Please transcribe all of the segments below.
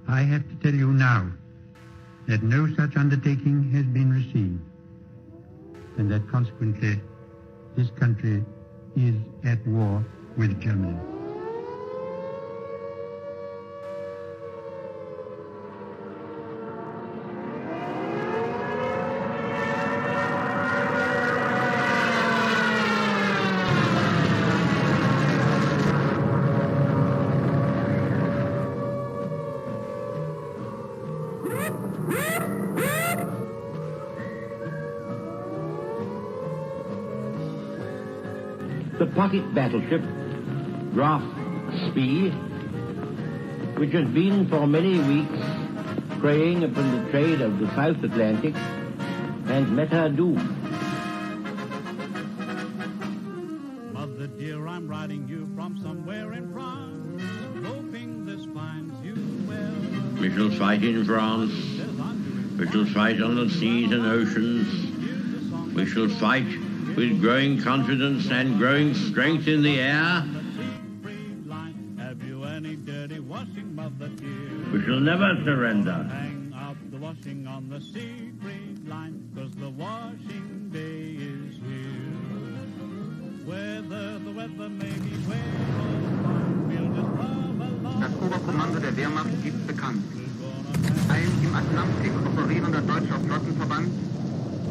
I have to tell you now that no such undertaking has been received, and that consequently this country is at war with Germany. The pocket battleship, Graf Spee, which has been for many weeks preying upon the trade of the South Atlantic, and met her doom. Mother dear, I'm writing you from somewhere in France, hoping this finds you well. We shall fight in France. We shall fight on the seas and oceans. We shall fight with growing confidence and growing strength in the air. We shall never surrender. Hang up the washing on the Siegfried line, 'cause the washing day is here. Whether the weather may be wet or fine, we'll just love along. Das Oberkommando der Wehrmacht gibt bekannt. Ein im Atlantik operierender deutscher Flottenverband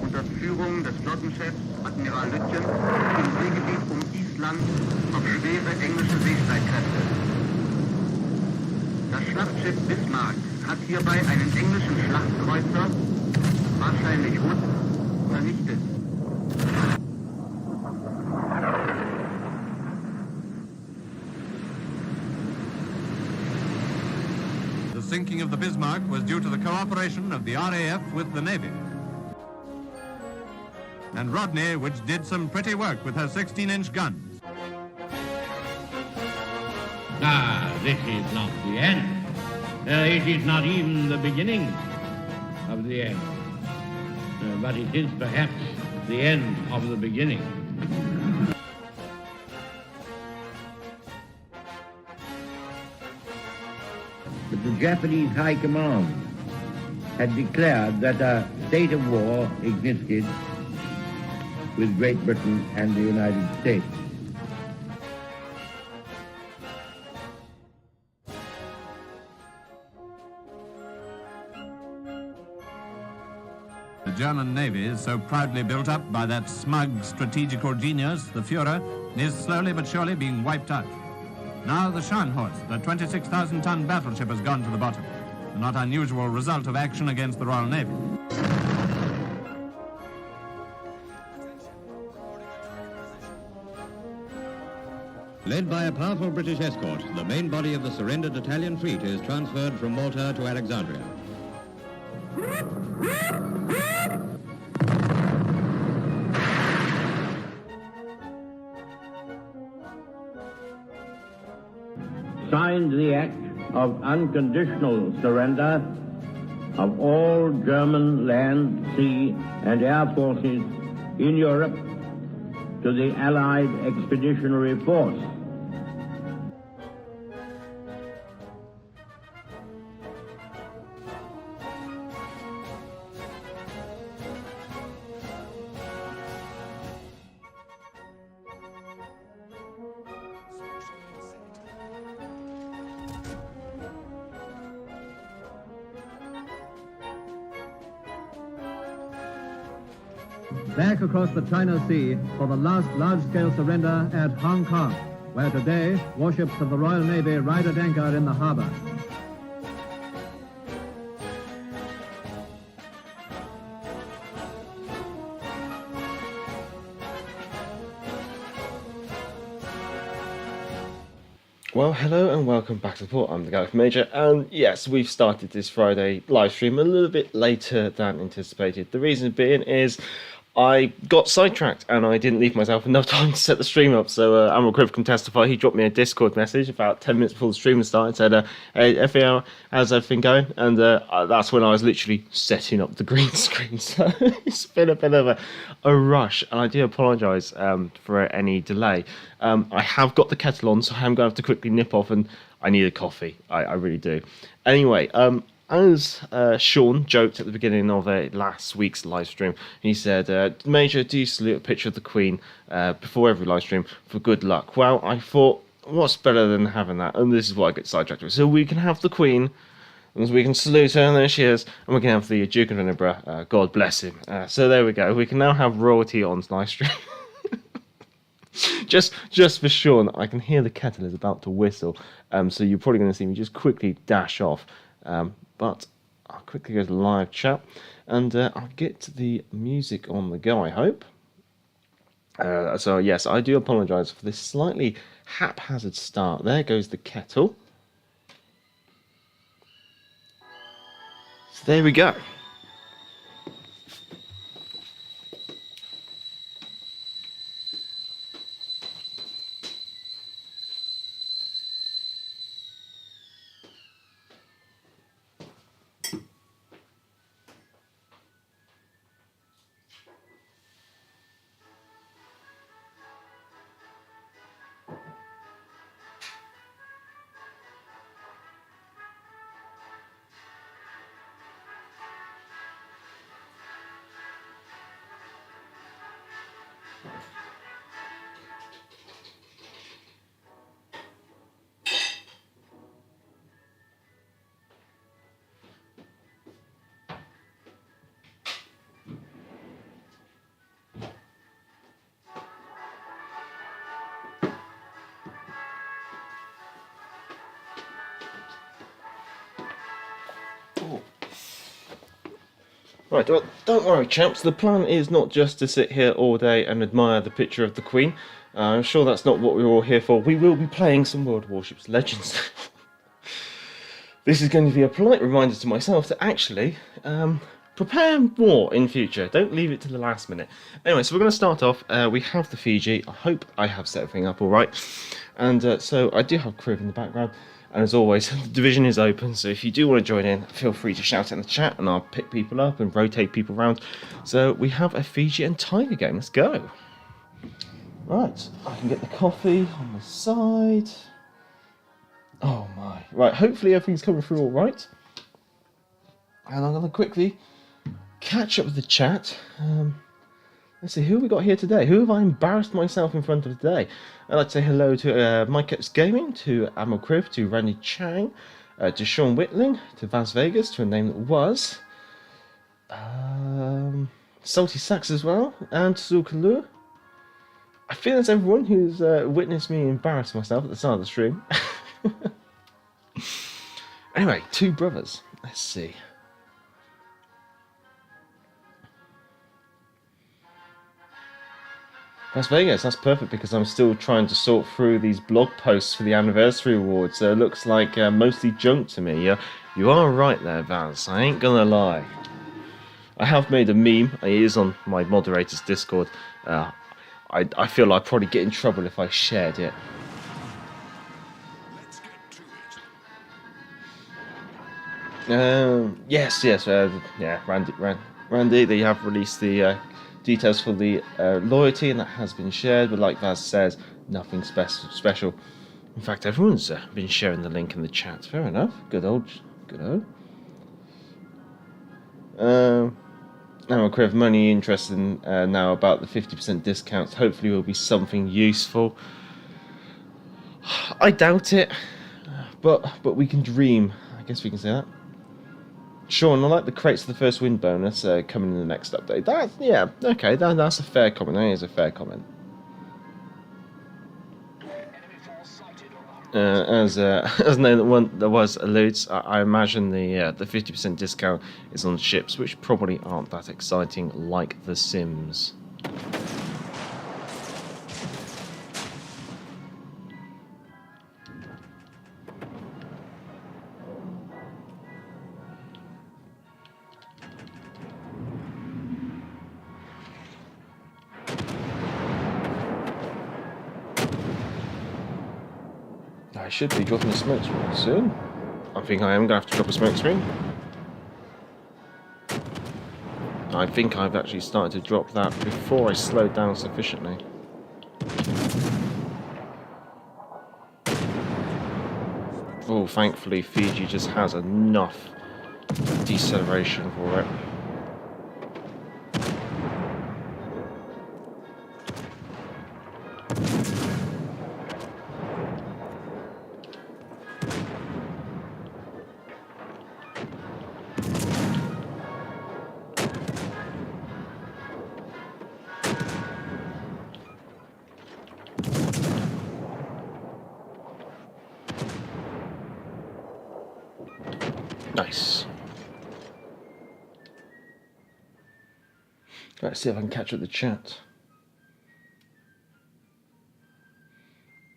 unter Führung des Flottenchefs Admiral Lütjen im Seegebiet um Island auf schwere englische Seestreitkräfte. Das Schlachtschiff Bismarck hat hierbei einen englischen Schlachtkreuzer, wahrscheinlich Hood, vernichtet. The sinking of the Bismarck was due to the cooperation of the RAF with the Navy. And Rodney, which did some pretty work with her 16-inch guns. This is not the end. It is not even the beginning of the end. But it is perhaps the end of the beginning. But the Japanese High Command had declared that a state of war existed with Great Britain and the United States. The German Navy, so proudly built up by that smug strategical genius, the Führer, is slowly but surely being wiped out. Now the Scharnhorst, the 26,000-ton battleship, has gone to the bottom, a not unusual result of action against the Royal Navy. Led by a powerful British escort, the main body of the surrendered Italian fleet is transferred from Malta to Alexandria. Signed the act of unconditional surrender of all German land, sea, and air forces in Europe to the Allied Expeditionary Force. Back across the China Sea for the last large-scale surrender at Hong Kong, where today warships of the Royal Navy ride at anchor in the harbor. Well, hello and welcome back to the port. I'm the Galaxy Major, and yes, we've started this Friday live stream a little bit later than anticipated. The reason being is I got sidetracked and I didn't leave myself enough time to set the stream up. So Admiral Criv can testify. He dropped me a Discord message about 10 minutes before the stream started. Said, "Hey, FAR, how's everything going?" And that's when I was literally setting up the green screen. So it's been a bit of a rush, and I do apologise for any delay. I have got the kettle on, so I'm going to have to quickly nip off, and I need a coffee. I really do. Anyway, as Sean joked at the beginning of last week's live stream, he said, "Major, do you salute a picture of the Queen before every live stream for good luck?" Well, I thought, what's better than having that? And this is what I get sidetracked with. So we can have the Queen, and we can salute her, and there she is, and we can have the Duke of Edinburgh, God bless him. So there we go. We can now have royalty on live stream. Just for Sean, I can hear the kettle is about to whistle, so you're probably going to see me just quickly dash off. But I'll quickly go to the live chat, and I'll get the music on the go, I hope. So yes, I do apologise for this slightly haphazard start. There goes the kettle. So there we go. Right, well, don't worry, chaps. The plan is not just to sit here all day and admire the picture of the Queen. I'm sure that's not what we're all here for. We will be playing some World Warships Legends. This is going to be a polite reminder to myself to actually prepare more in future. Don't leave it to the last minute. Anyway, so we're going to start off. We have the Fiji. I hope I have set everything up all right. And so I do have Criv in the background. And as always, the division is open, so if you do want to join in, feel free to shout in the chat and I'll pick people up and rotate people around. So we have a Fiji and Tiger game. Let's go. Right, I can get the coffee on the side. Oh my. Right, hopefully everything's coming through all right. And I'm going to quickly catch up with the chat. Let's see, who have we got here today? Who have I embarrassed myself in front of today? I'd like to say hello to Mike X Gaming, to Admiral Criv, to Randy Chang, to Sean Whitling, to Vaz Vegas, to a name that was, Salty Sax as well, and to Zulkalur. I think that's everyone who's witnessed me embarrass myself at the start of the stream. Anyway, two brothers. Let's see. Las Vegas, that's perfect because I'm still trying to sort through these blog posts for the anniversary awards. It looks like mostly junk to me. You are right there, Vaz. I ain't gonna lie. I have made a meme. It is on my moderator's Discord. I feel I'd probably get in trouble if I shared it. Yes. Yeah, Randy, they have released the details for the loyalty, and that has been shared. But like Vaz says, nothing special. In fact, everyone's been sharing the link in the chat. Fair enough. Good old. Now, Criv, I'm only interested in, now about the 50% discounts. Hopefully, will be something useful. I doubt it, but we can dream. I guess we can say that. Sean, I like the crates of the first win bonus coming in the next update. That's a fair comment. That is a fair comment. As no there was alludes, I imagine the 50% discount is on ships, which probably aren't that exciting like The Sims. I should be dropping a smoke screen soon. I think I am going to have to drop a smoke screen. I think I've actually started to drop that before I slowed down sufficiently. Oh, thankfully Fiji just has enough deceleration for it. Nice. Let's see if I can catch up the chat.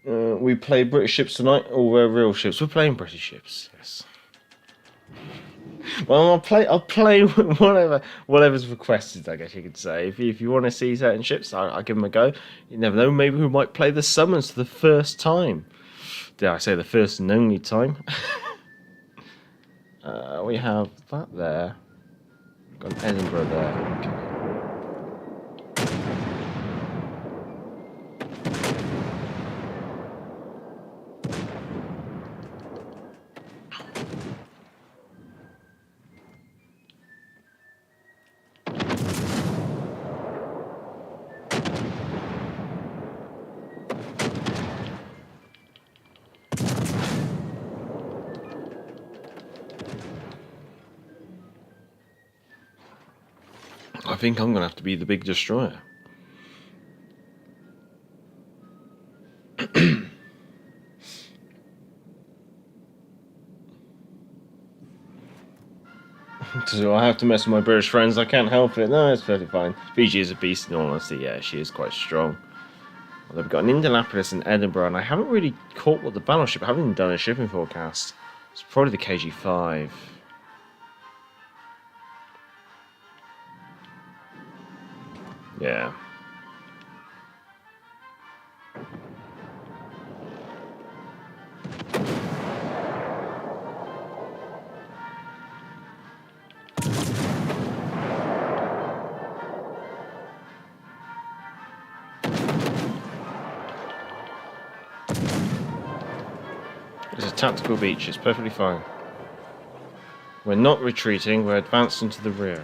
We play British ships tonight, or we're real ships. We're playing British ships, yes. Well, I'll play whatever's requested, I guess you could say. If you want to see certain ships, I'll give them a go. You never know, maybe we might play the Summons for the first time. Dare I say the first and only time? We have that there. Got an Edinburgh there. Okay. I think I'm going to have to be the big destroyer. So I have to mess with my British friends. I can't help it. No, it's perfectly fine. Fiji is a beast in all honesty. Yeah, she is quite strong. Although we've got an Indianapolis in Edinburgh, and I haven't really caught what the battleship. I haven't even done a shipping forecast. It's probably the KG-5. Yeah. It's a tactical beach, it's perfectly fine. We're not retreating, we're advancing to the rear.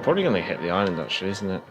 Probably going to hit the island actually, isn't it?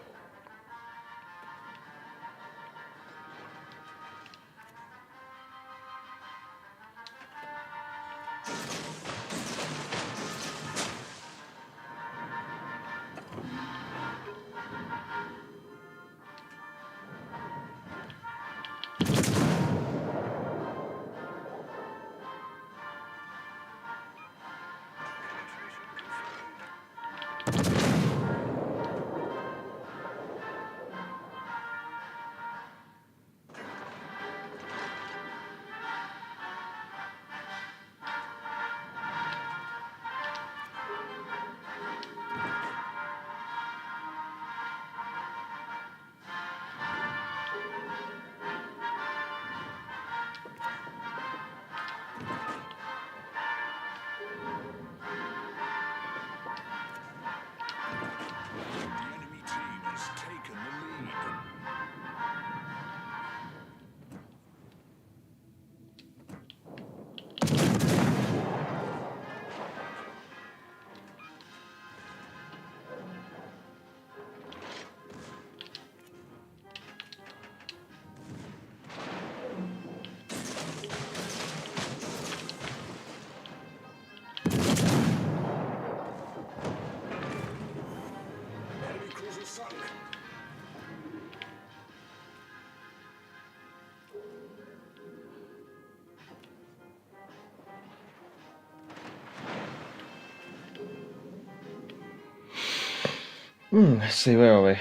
Let's see, where are we?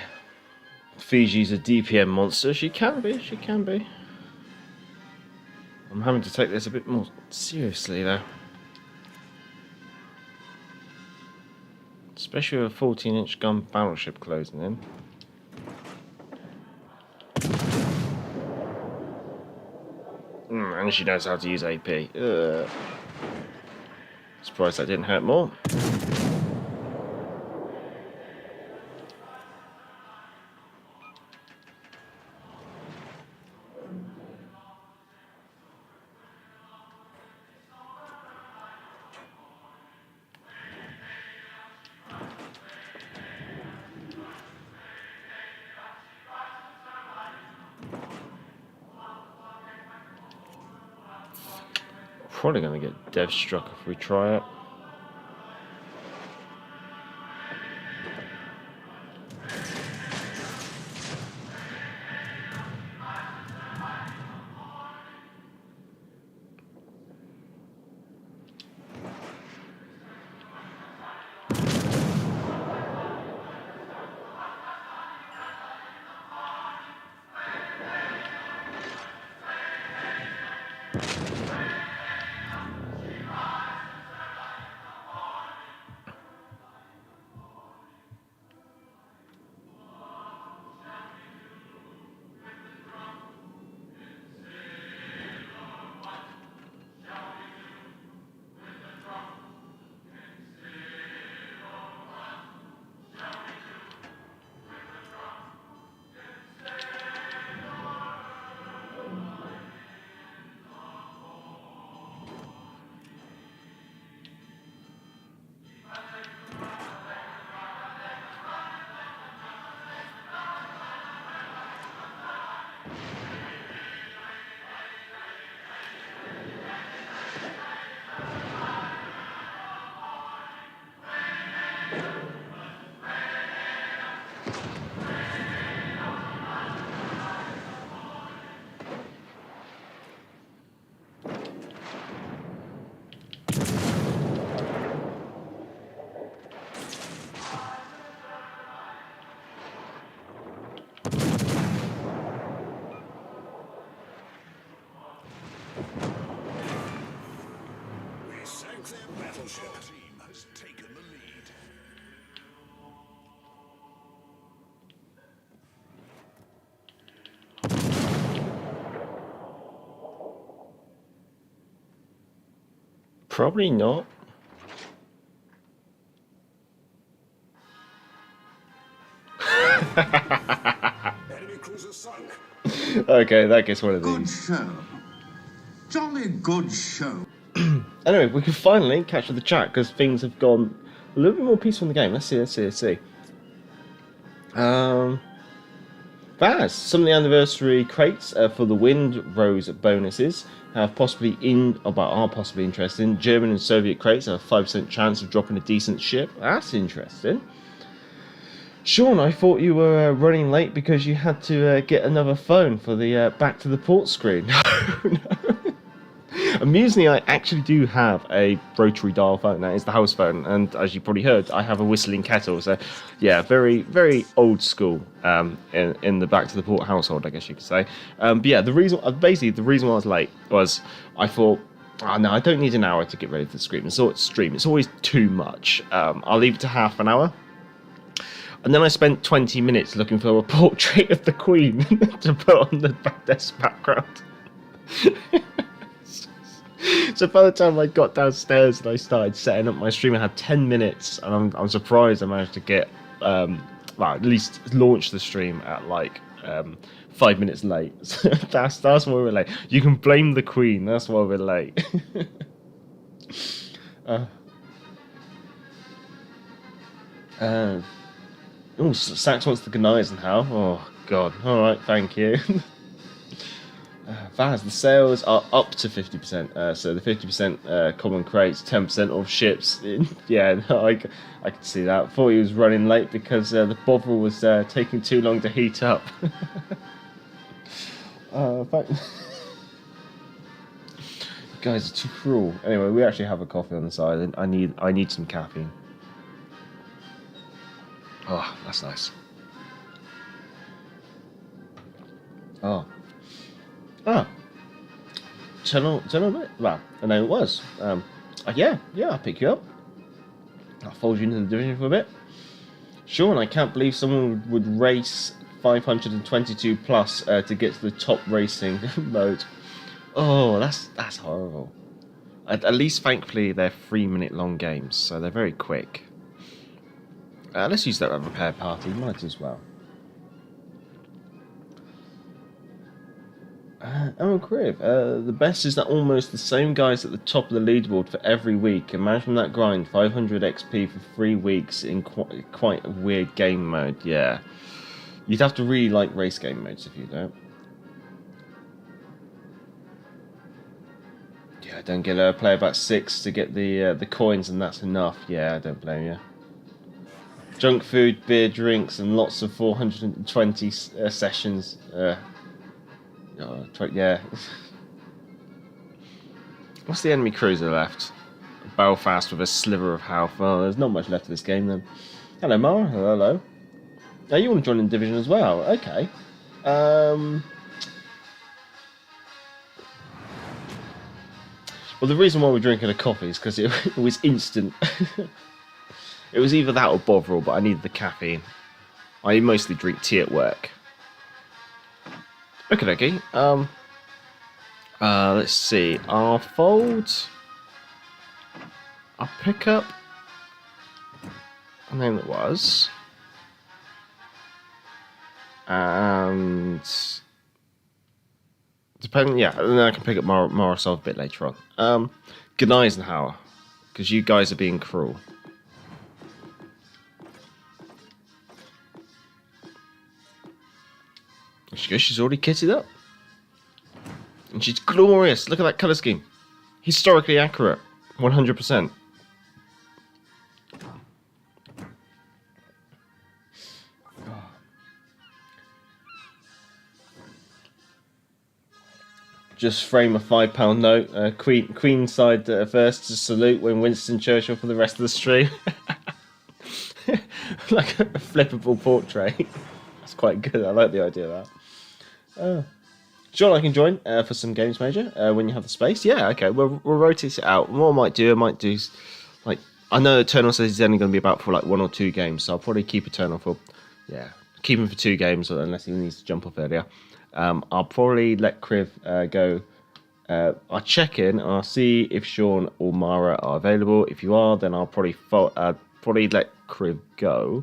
Fiji's a DPM monster. She can be, she can be. I'm having to take this a bit more seriously though. Especially with a 14-inch gun battleship closing in. And she knows how to use AP. Surprised that didn't hurt more. Probably going to get dev struck if we try it. Probably not. Enemy cruiser sunk. Okay, that gets one of Good these. show. Jolly good show. Anyway, we can finally catch up with the chat because things have gone a little bit more peaceful in the game. Let's see. Vaz, some of the anniversary crates for the Wind Rose bonuses have possibly are possibly interesting. German and Soviet crates have a 5% chance of dropping a decent ship. That's interesting. Sean, I thought you were running late because you had to get another phone for the back to the port screen. No. Amusingly, I actually do have a rotary dial phone. That is the house phone, and as you probably heard, I have a whistling kettle. So, yeah, very, very old school in the back to the port household, I guess you could say. But yeah, the reason why I was late was I thought, oh no, I don't need an hour to get ready for the stream. It's always too much. I'll leave it to half an hour. And then I spent 20 minutes looking for a portrait of the Queen to put on the desk background. So by the time I got downstairs and I started setting up my stream, I had 10 minutes, and I'm surprised I managed to get, at least launch the stream at like 5 minutes late. So that's why we're late. You can blame the Queen. That's why we're late. Oh, Sax wants the Gneisenau. Oh God. All right, thank you. Vaz, the sales are up to 50%. So the 50% common crates, 10% of ships. Yeah, no, I can see that. Thought he was running late because the Bovril was taking too long to heat up. You guys are too cruel. Anyway, we actually have a coffee on the side, and I need some caffeine. Oh, that's nice. Oh. Ah. Tunnel bit? Well, I know it was. Yeah, I'll pick you up. I'll fold you into the division for a bit. Sean, I can't believe someone would race 522 plus to get to the top racing mode. Oh, that's horrible. At least, thankfully, they're 3-minute long games, so they're very quick. Let's use that repair party. Might as well. Oh, Criv, the best is that almost the same guys at the top of the leaderboard for every week. Imagine that grind, 500 XP for 3 weeks in quite a weird game mode. Yeah, you'd have to really like race game modes if you don't. Yeah, don't get a play about 6 to get the coins, and that's enough. Yeah, I don't blame you. Junk food, beer, drinks, and lots of 420 sessions. Yeah. What's the enemy cruiser left? Belfast with a sliver of health. Well, there's not much left of this game then. Hello, Mara. Hello. Oh, you want to join in division as well? Okay. Well, the reason why we're drinking a coffee is because it was instant. It was either that or Bovril, but I needed the caffeine. I mostly drink tea at work. Okay. Let's see. I'll fold. I'll pick up. And then it was. And depending, yeah, and then I can pick up Morosov a bit later on. Gneisenau, because you guys are being cruel. She's already kitted up. And she's glorious. Look at that colour scheme. Historically accurate. 100%. Just frame a £5 note. Queen side first to salute when Winston Churchill for the rest of the stream. Like a flippable portrait. That's quite good. I like the idea of that. Sure, I can join for some games major when you have the space. Yeah, okay. We'll rotate it out. What I might do like, I know Eternal says he's only going to be about for like 1 or 2 games, so I'll probably keep Eternal for, keep him for 2 games unless he needs to jump off earlier. I'll probably let Criv go. I'll check in and I'll see if Sean or Mara are available. If you are, then I'll probably let Criv go.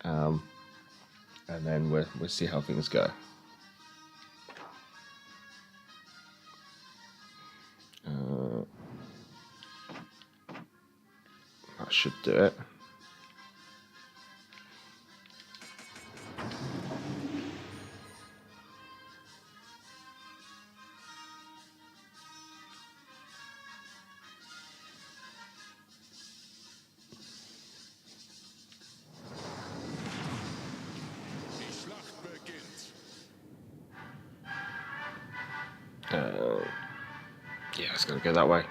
And then we'll see how things go. That should do it. Yeah, it's going to go that way.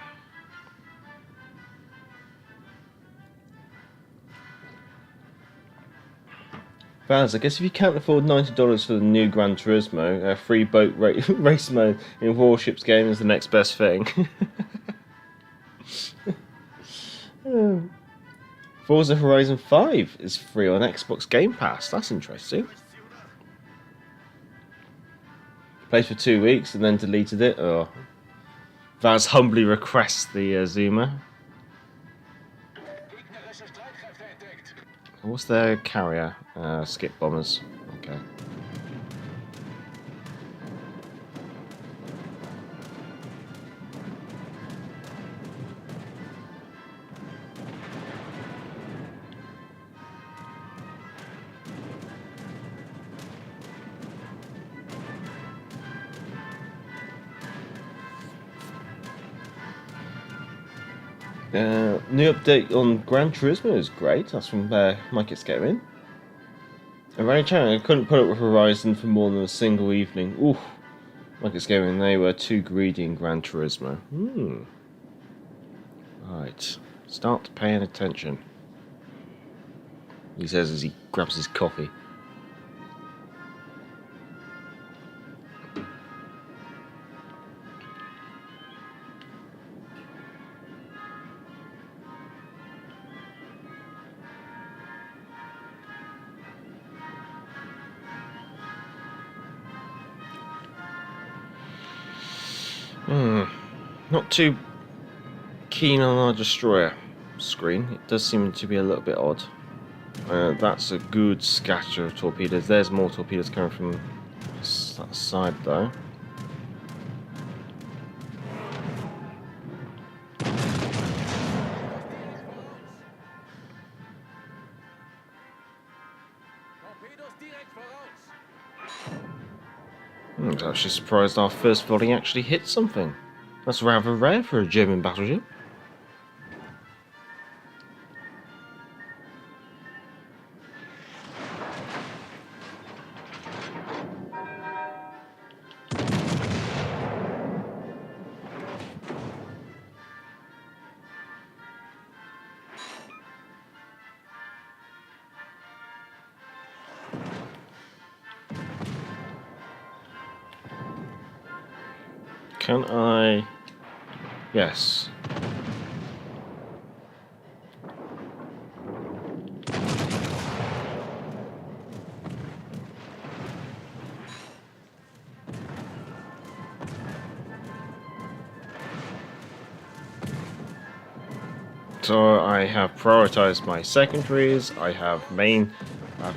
Vaz, I guess if you can't afford $90 for the new Gran Turismo, a free boat race mode in Warships game is the next best thing. Forza Horizon 5 is free on Xbox Game Pass. That's interesting. Played for 2 weeks and then deleted it. Oh. Vaz humbly requests the Zoomer. What's their carrier? Skip bombers. Okay. New update on Gran Turismo is great. That's from Mike It's Gaming. And Ray Chan, I couldn't put up with Horizon for more than a single evening. Oof. Mike It's Gaming, they were too greedy in Gran Turismo. Right. Start paying attention. He says as he grabs his coffee. Not too keen on our destroyer screen. It does seem to be a little bit odd. That's a good scatter of torpedoes. There's more torpedoes coming from that side though. I was actually surprised our first volley actually hit something. That's rather rare for a German battleship. Can I? Yes. So I have prioritized my secondaries. I have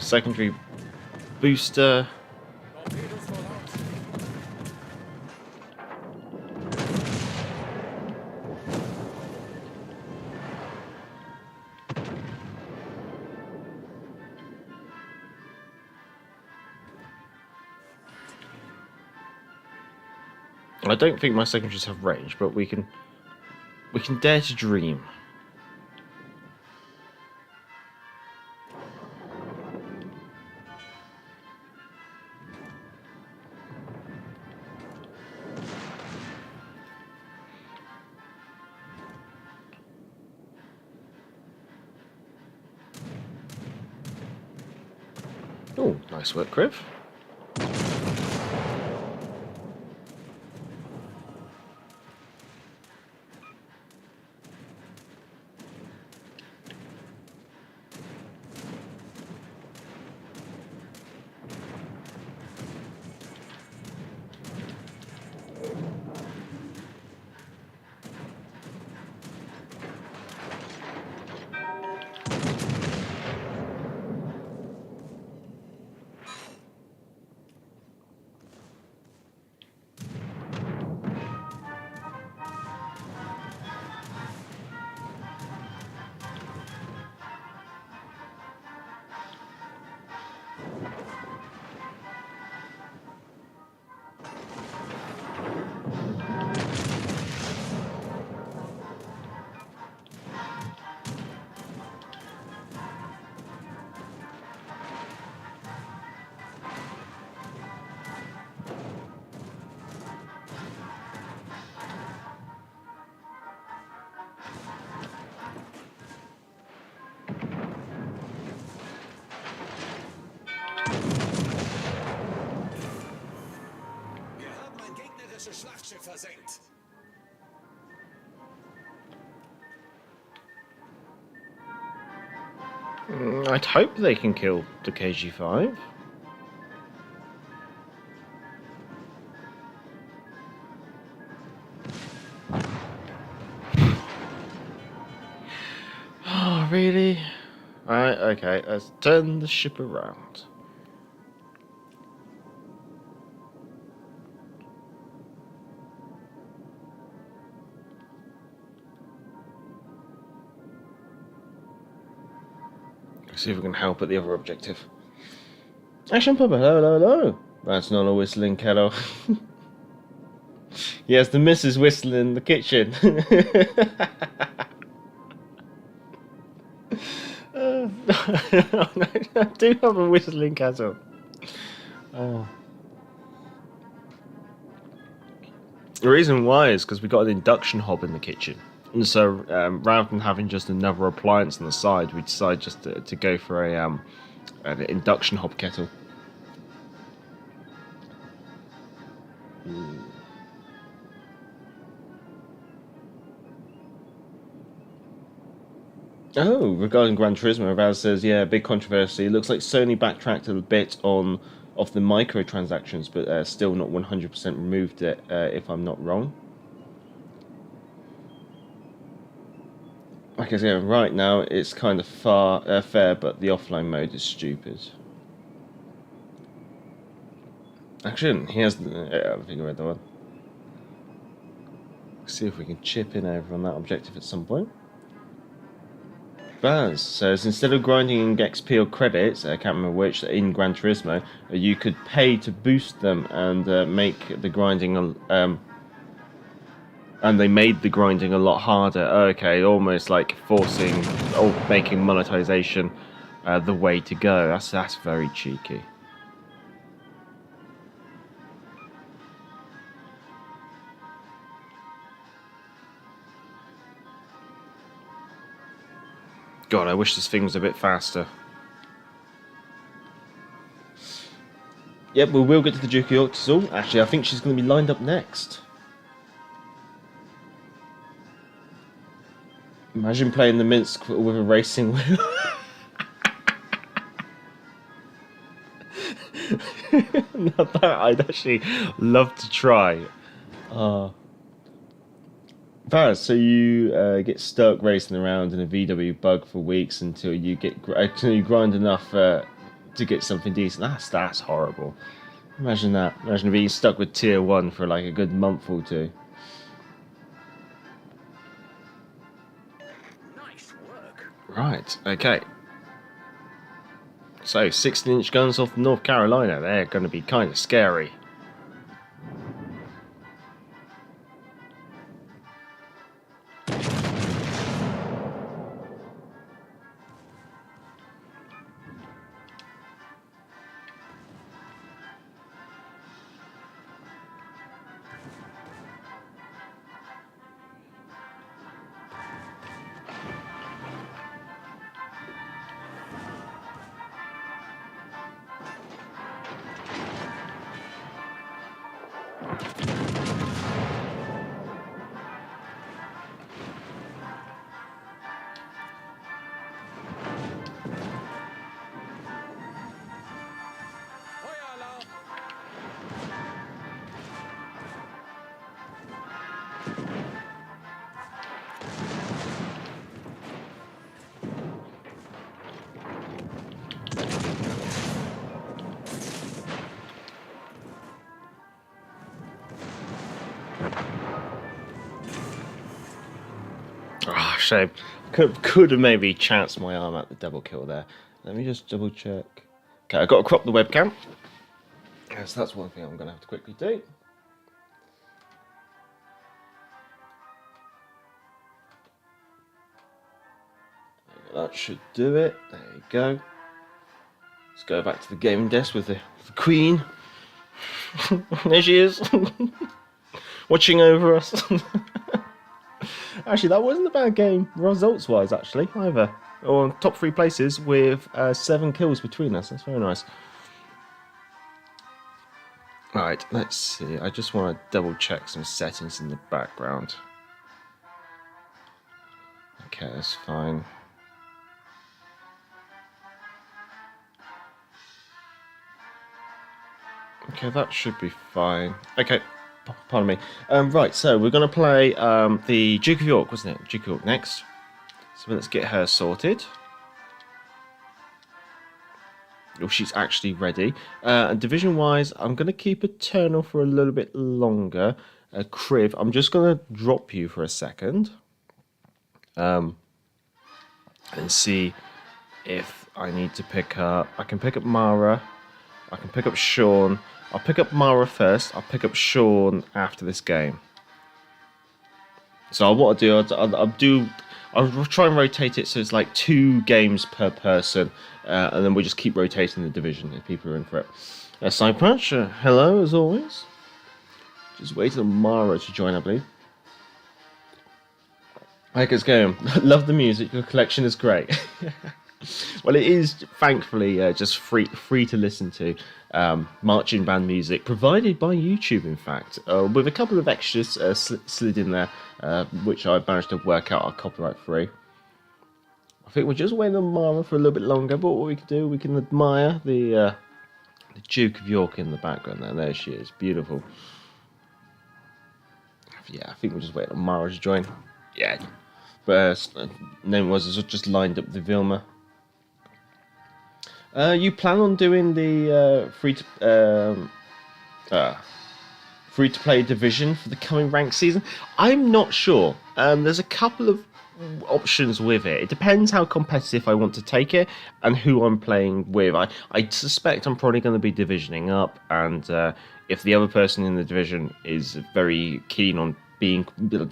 secondary booster. I don't think my secondaries have range, but we can dare to dream. Oh, nice work, Criv. Schlachtschiff versenkt. I'd hope they can kill the KG-5. Oh, really? Alright, okay, let's turn the ship around. See if we can help at the other objective. Action Papa, hello, hello, hello. That's not a whistling kettle. Yes, the missus whistling in the kitchen. I do have a whistling kettle. Oh. The reason why is because we got an induction hob in the kitchen. And so, rather than having just another appliance on the side, we decided just to go for an induction hob kettle. Oh, regarding Gran Turismo, Raz says, yeah, big controversy. It looks like Sony backtracked a bit off the microtransactions, but still not 100% removed it, if I'm not wrong. Like I said, right now it's kind of fair, but the offline mode is stupid. Actually, he has. I think I read the one. See if we can chip in over on that objective at some point. Baz says instead of grinding in XP or credits, I can't remember which, in Gran Turismo, you could pay to boost them and make the grinding. And they made the grinding a lot harder. Okay, almost like forcing or making monetization the way to go. That's very cheeky. God, I wish this thing was a bit faster. Yep, we will get to the Duke of York. Actually, I think she's going to be lined up next. Imagine playing the Minsk with a racing wheel. Not that I'd actually love to try. Varys, so you get stuck racing around in a VW bug for weeks until you grind enough to get something decent. That's horrible. Imagine that. Imagine being stuck with tier 1 for like a good month or two. Right, okay. So, 16-inch guns off North Carolina. They're going to be kind of scary. Oh, shame. Could have maybe chanced my arm at the double kill there. Let me just double check. Okay, I've got to crop the webcam. So that's one thing I'm going to have to quickly do. That should do it. There you go. Let's go back to the gaming desk with the Queen. There she is. Watching over us. Actually, that wasn't a bad game, results-wise, actually, either. Or top 3 places with 7 kills between us. That's very nice. Right, let's see. I just want to double-check some settings in the background. Okay, that's fine. Okay, that should be fine. Okay. Pardon me. Right, so we're going to play the Duke of York, wasn't it? Duke of York next. So let's get her sorted. Oh, she's actually ready. And division-wise, I'm going to keep Eternal for a little bit longer. Kriv, I'm just going to drop you for a second. And see if I need to pick up... I can pick up Mara. I can pick up Sean. I'll pick up Mara first. I'll pick up Sean after this game. So what I'll do, I'll try and rotate it so it's like 2 games per person, and then we'll just keep rotating the division if people are in for it. Cypratch, hello as always. Just waiting on Mara to join, I believe. Like it's going. Love the music. Your collection is great. Well, it is thankfully just free to listen to. Marching band music provided by YouTube, in fact, with a couple of extras slid in there, which I managed to work out are copyright free. I think we're just waiting on Mara for a little bit longer, but what we can do, we can admire the Duke of York in the background there. There she is, beautiful. Yeah, I think we're just waiting on Mara to join. Yeah, name was just lined up the Vilma. You plan on doing the free to play division for the coming rank season? I'm not sure. There's a couple of options with it. It depends how competitive I want to take it and who I'm playing with. I suspect I'm probably going to be divisioning up, and if the other person in the division is very keen on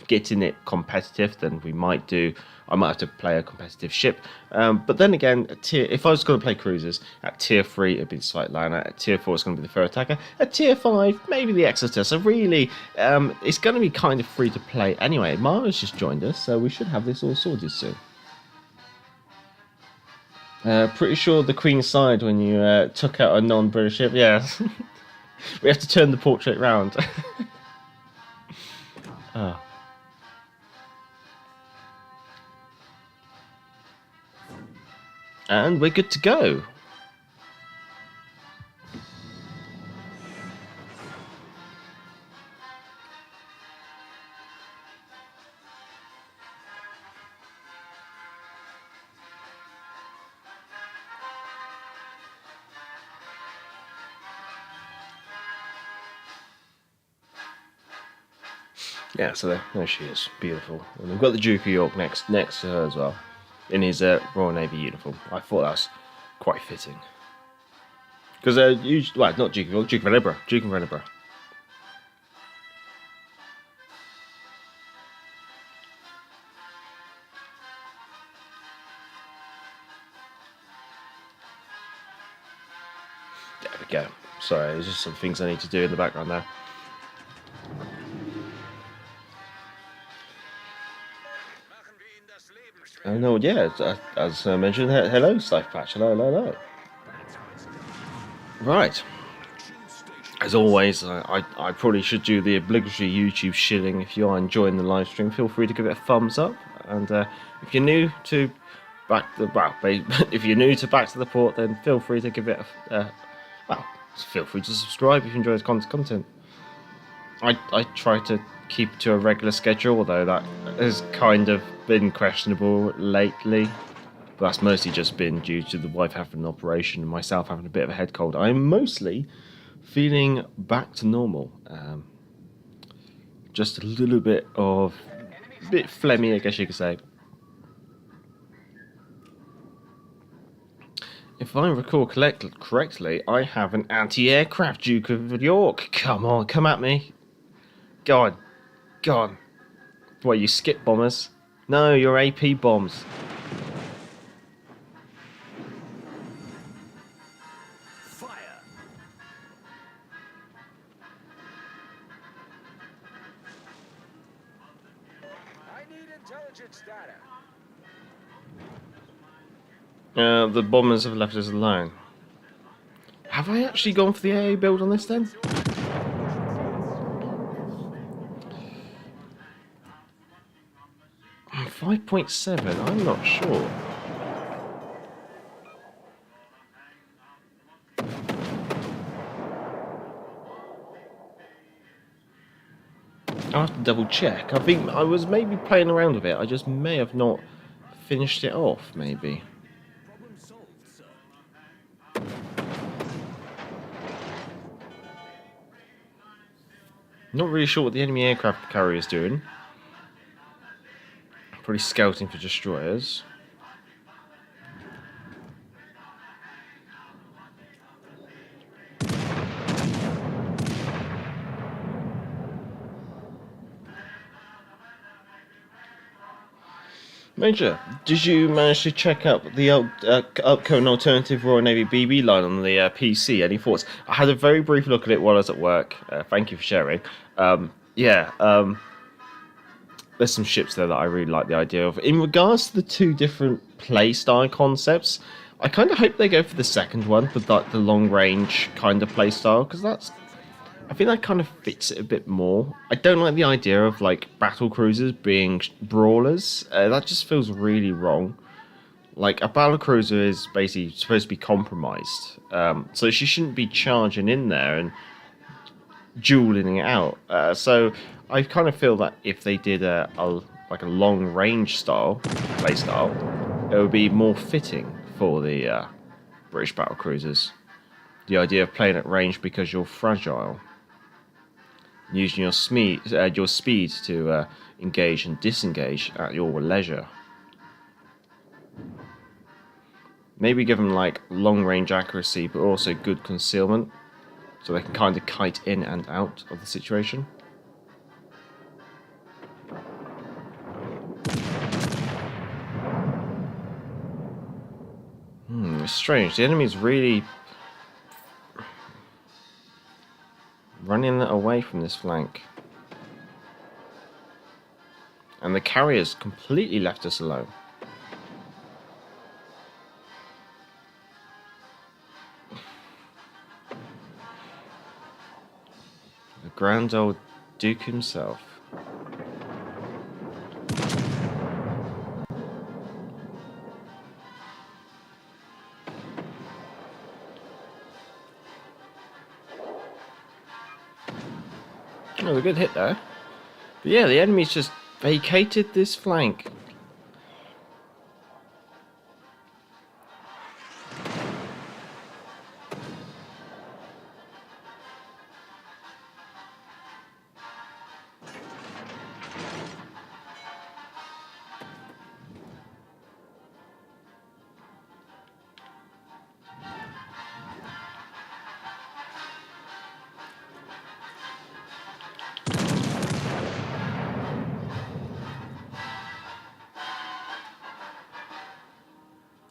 getting it competitive, then I might have to play a competitive ship. But then again, if I was going to play cruisers, at tier 3 it'd be the Svetlana, at tier 4 it's going to be the Fair Attacker, at tier 5 maybe the Exeter. So really, it's going to be kind of free to play anyway. Mara's just joined us, so we should have this all sorted soon. Pretty sure the Queen sighed when you took out a non-British ship. Yeah, we have to turn the portrait round. Ah. And we're good to go. Yeah, so there she is, beautiful. And we've got the Duke of York next to her as well, in his Royal Navy uniform. I thought that was quite fitting. Because not Duke of York, Duke of Edinburgh. There we go. Sorry, there's just some things I need to do in the background there. No, yeah, as I mentioned, hello, Slife Patch, hello. Right. As always, I probably should do the obligatory YouTube shilling. If you are enjoying the live stream, feel free to give it a thumbs up. And if you're new to Back to the Port, then feel free to give it feel free to subscribe if you enjoy this content. I try to keep to a regular schedule, although that has kind of been questionable lately. But that's mostly just been due to the wife having an operation and myself having a bit of a head cold. I'm mostly feeling back to normal. Just a little bit phlegmy, I guess you could say. If I recall correctly, I have an anti-aircraft Duke of York. Come on, come at me. Go on. What, you skip bombers? No, you're AP bombs. Fire! I need intelligence data. The bombers have left us alone. Have I actually gone for the AA build on this then? I'm 5.7, I'm not sure. I'll have to double check. I think I was maybe playing around with it. I just may have not finished it off, maybe. Problem solved, sir. Not really sure what the enemy aircraft carrier is doing. Probably scouting for destroyers. Major, did you manage to check out the upcoming alternative Royal Navy BB line on the PC? Any thoughts? I had a very brief look at it while I was at work. Thank you for sharing. There's some ships there that I really like the idea of. In regards to the two different playstyle concepts, I kind of hope they go for the second one, with like the long range kind of playstyle, because I think that kind of fits it a bit more. I don't like the idea of like battle cruisers being brawlers. That just feels really wrong. Like a battle cruiser is basically supposed to be compromised, so she shouldn't be charging in there and dueling it out. So I kind of feel that if they did a like a long range style, play style, it would be more fitting for the British battle cruisers. The idea of playing at range because you're fragile, using your speed to engage and disengage at your leisure. Maybe give them like long range accuracy, but also good concealment, so they can kind of kite in and out of the situation. It's strange. The enemy's really running away from this flank. And the carriers completely left us alone. The grand old Duke himself. Oh, it was a good hit there. But yeah, the enemy's just vacated this flank.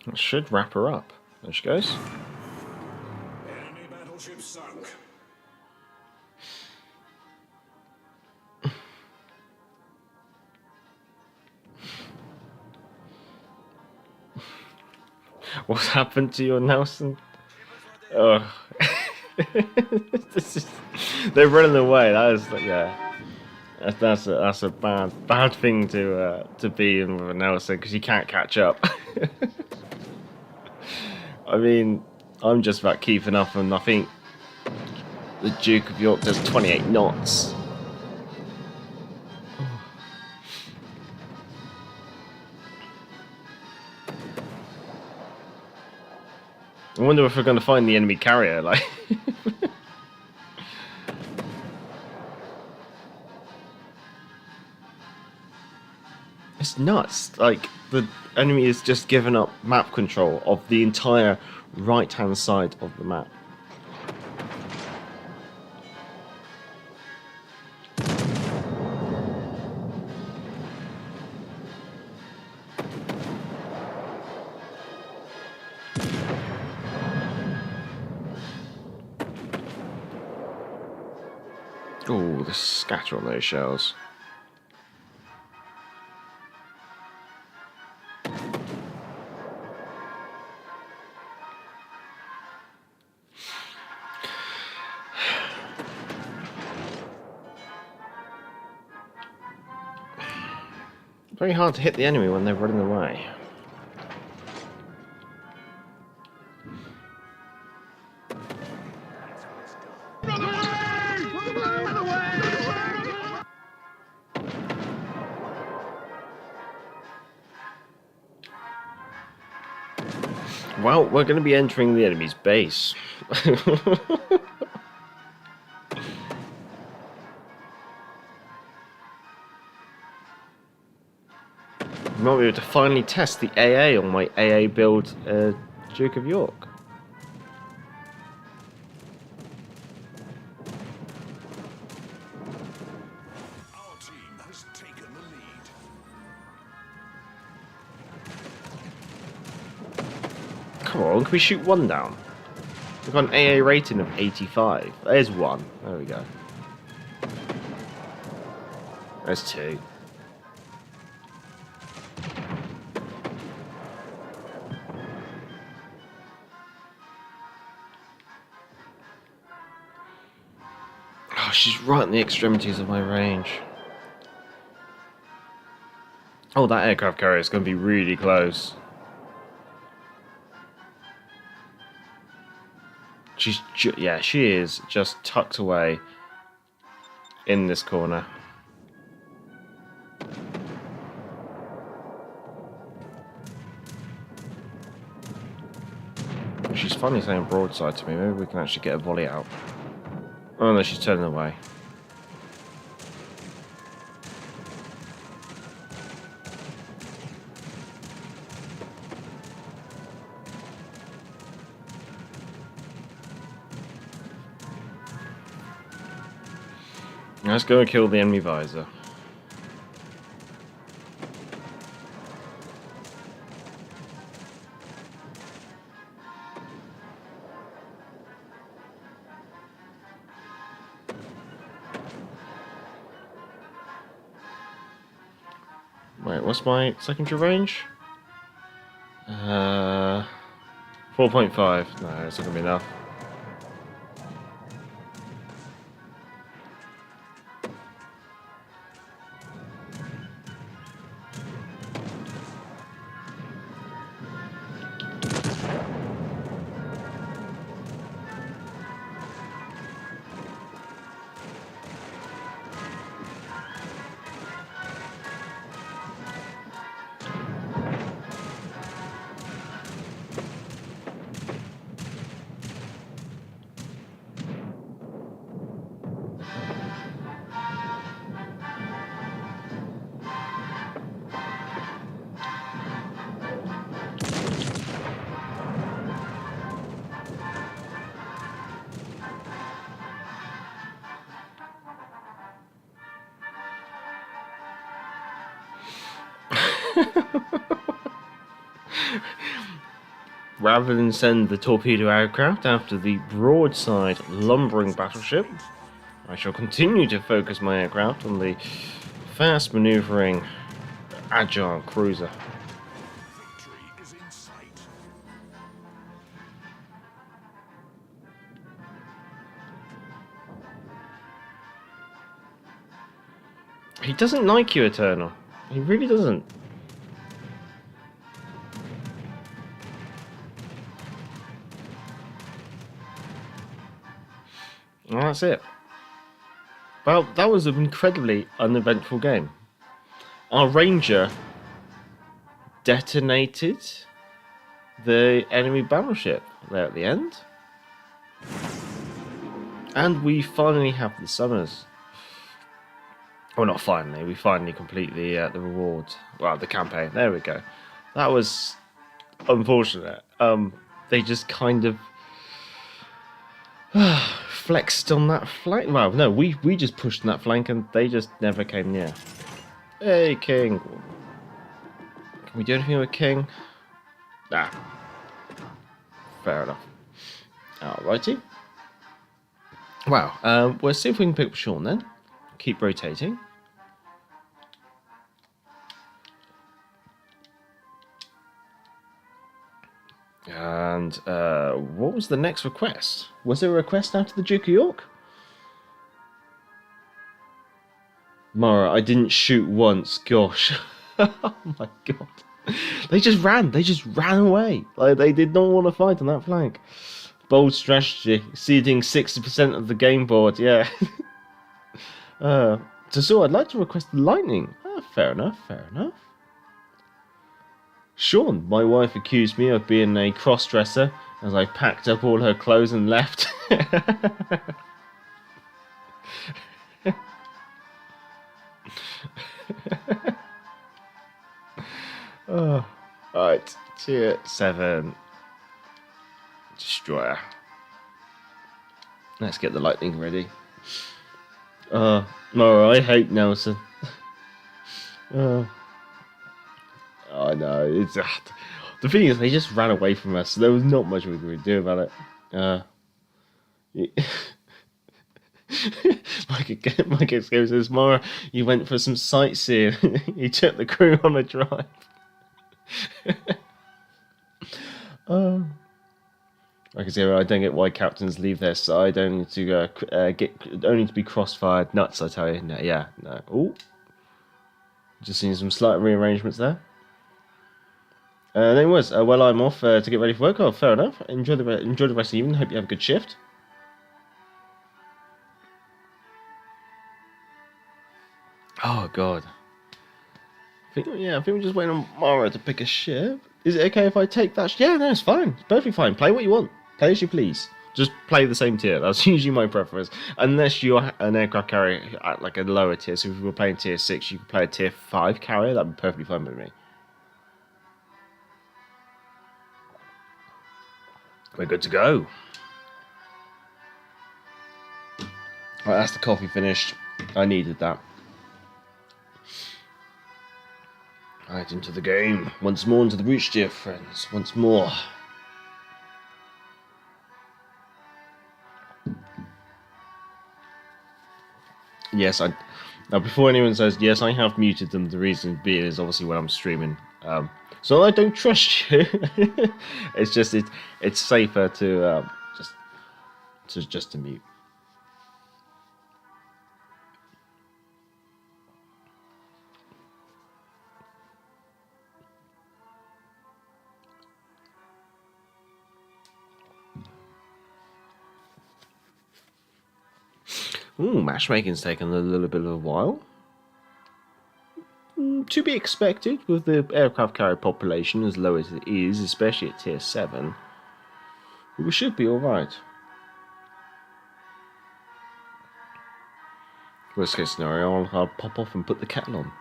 That should wrap her up. There she goes. Enemy battleship sunk. What's happened to your Nelson? Oh. They're running away. That is, yeah. That's a bad thing to be in with a Nelson, because you can't catch up. I mean, I'm just about keeping up, and I think the Duke of York does 28 knots. I wonder if we're going to find the enemy carrier, like. It's nuts. Like, the enemy has just given up map control of the entire right-hand side of the map. Oh, the scatter on those shells. Very hard to hit the enemy when they're running away. Well, we're going to be entering the enemy's base. We might be able to finally test the AA on my AA build Duke of York. Our team has taken the lead. Come on, can we shoot one down? We've got an AA rating of 85. There's one. There we go. There's two. Oh, she's right in the extremities of my range. Oh, that aircraft carrier is going to be really close. Yeah, she is just tucked away in this corner. finally saying broadside to me. Maybe we can actually get a volley out. Oh no, she's turning away. Let's go and kill the enemy visor. Wait, what's my secondary range? 4.5. No, it's not gonna be enough. Rather than send the torpedo aircraft after the broadside lumbering battleship, I shall continue to focus my aircraft on the fast maneuvering agile cruiser. Victory is in sight. He doesn't like you, Eternal. He really doesn't. And that's it. Well, that was an incredibly uneventful game. Our Ranger detonated the enemy battleship there at the end. And we finally have the Summers. Well, not finally. We finally complete the reward. Well, the campaign. There we go. That was unfortunate. They just kind of flexed on that flank. Well, no, we just pushed on that flank and they just never came near. Hey, King. Can we do anything with King? Nah. Fair enough. Alrighty. Wow. We'll see if we can pick up Sean then. Keep rotating. And what was the next request? Was there a request after the Duke of York? Mara, I didn't shoot once. Gosh. Oh my god. They just ran. They just ran away. Like, they did not want to fight on that flank. Bold strategy. Ceding 60% of the game board. Yeah. So I'd like to request the Lightning. Fair enough. Fair enough. Sean, my wife accused me of being a cross-dresser as I packed up all her clothes and left. Oh, right, tier 7 destroyer. Let's get the Lightning ready. No, I hate Nelson. I know, it's the thing is they just ran away from us, so there was not much we could do about it. Mike Escape says, Mara, you went for some sightseeing. You took the crew on a drive. Like I say, I don't get why captains leave their side only to be crossfired. Nuts, I tell you. No, yeah, no. Oh, just seen some slight rearrangements there. Anyways, well, I'm off to get ready for work. Oh, fair enough. Enjoy the rest of the evening. Hope you have a good shift. Oh God. I think we're just waiting on Mara to pick a ship. Is it okay if I take that? Yeah, no, it's fine. It's perfectly fine. Play what you want. Play as you please. Just play the same tier. That's usually my preference. Unless you're an aircraft carrier at like a lower tier. So if you were playing tier 6, you could play a tier 5 carrier. That'd be perfectly fine with me. We're good to go. Right, that's the coffee finished. I needed that. Right, into the game. Once more into the breach, dear friends. Once more. Yes, now before anyone says, yes, I have muted them. The reason being is obviously when I'm streaming. So I don't trust you. It's just it's safer to just to mute. Ooh, matchmaking's taken a little bit of a while. To be expected with the aircraft carrier population as low as it is, especially at tier 7. We should be alright. Worst case scenario, I'll pop off and put the kettle on.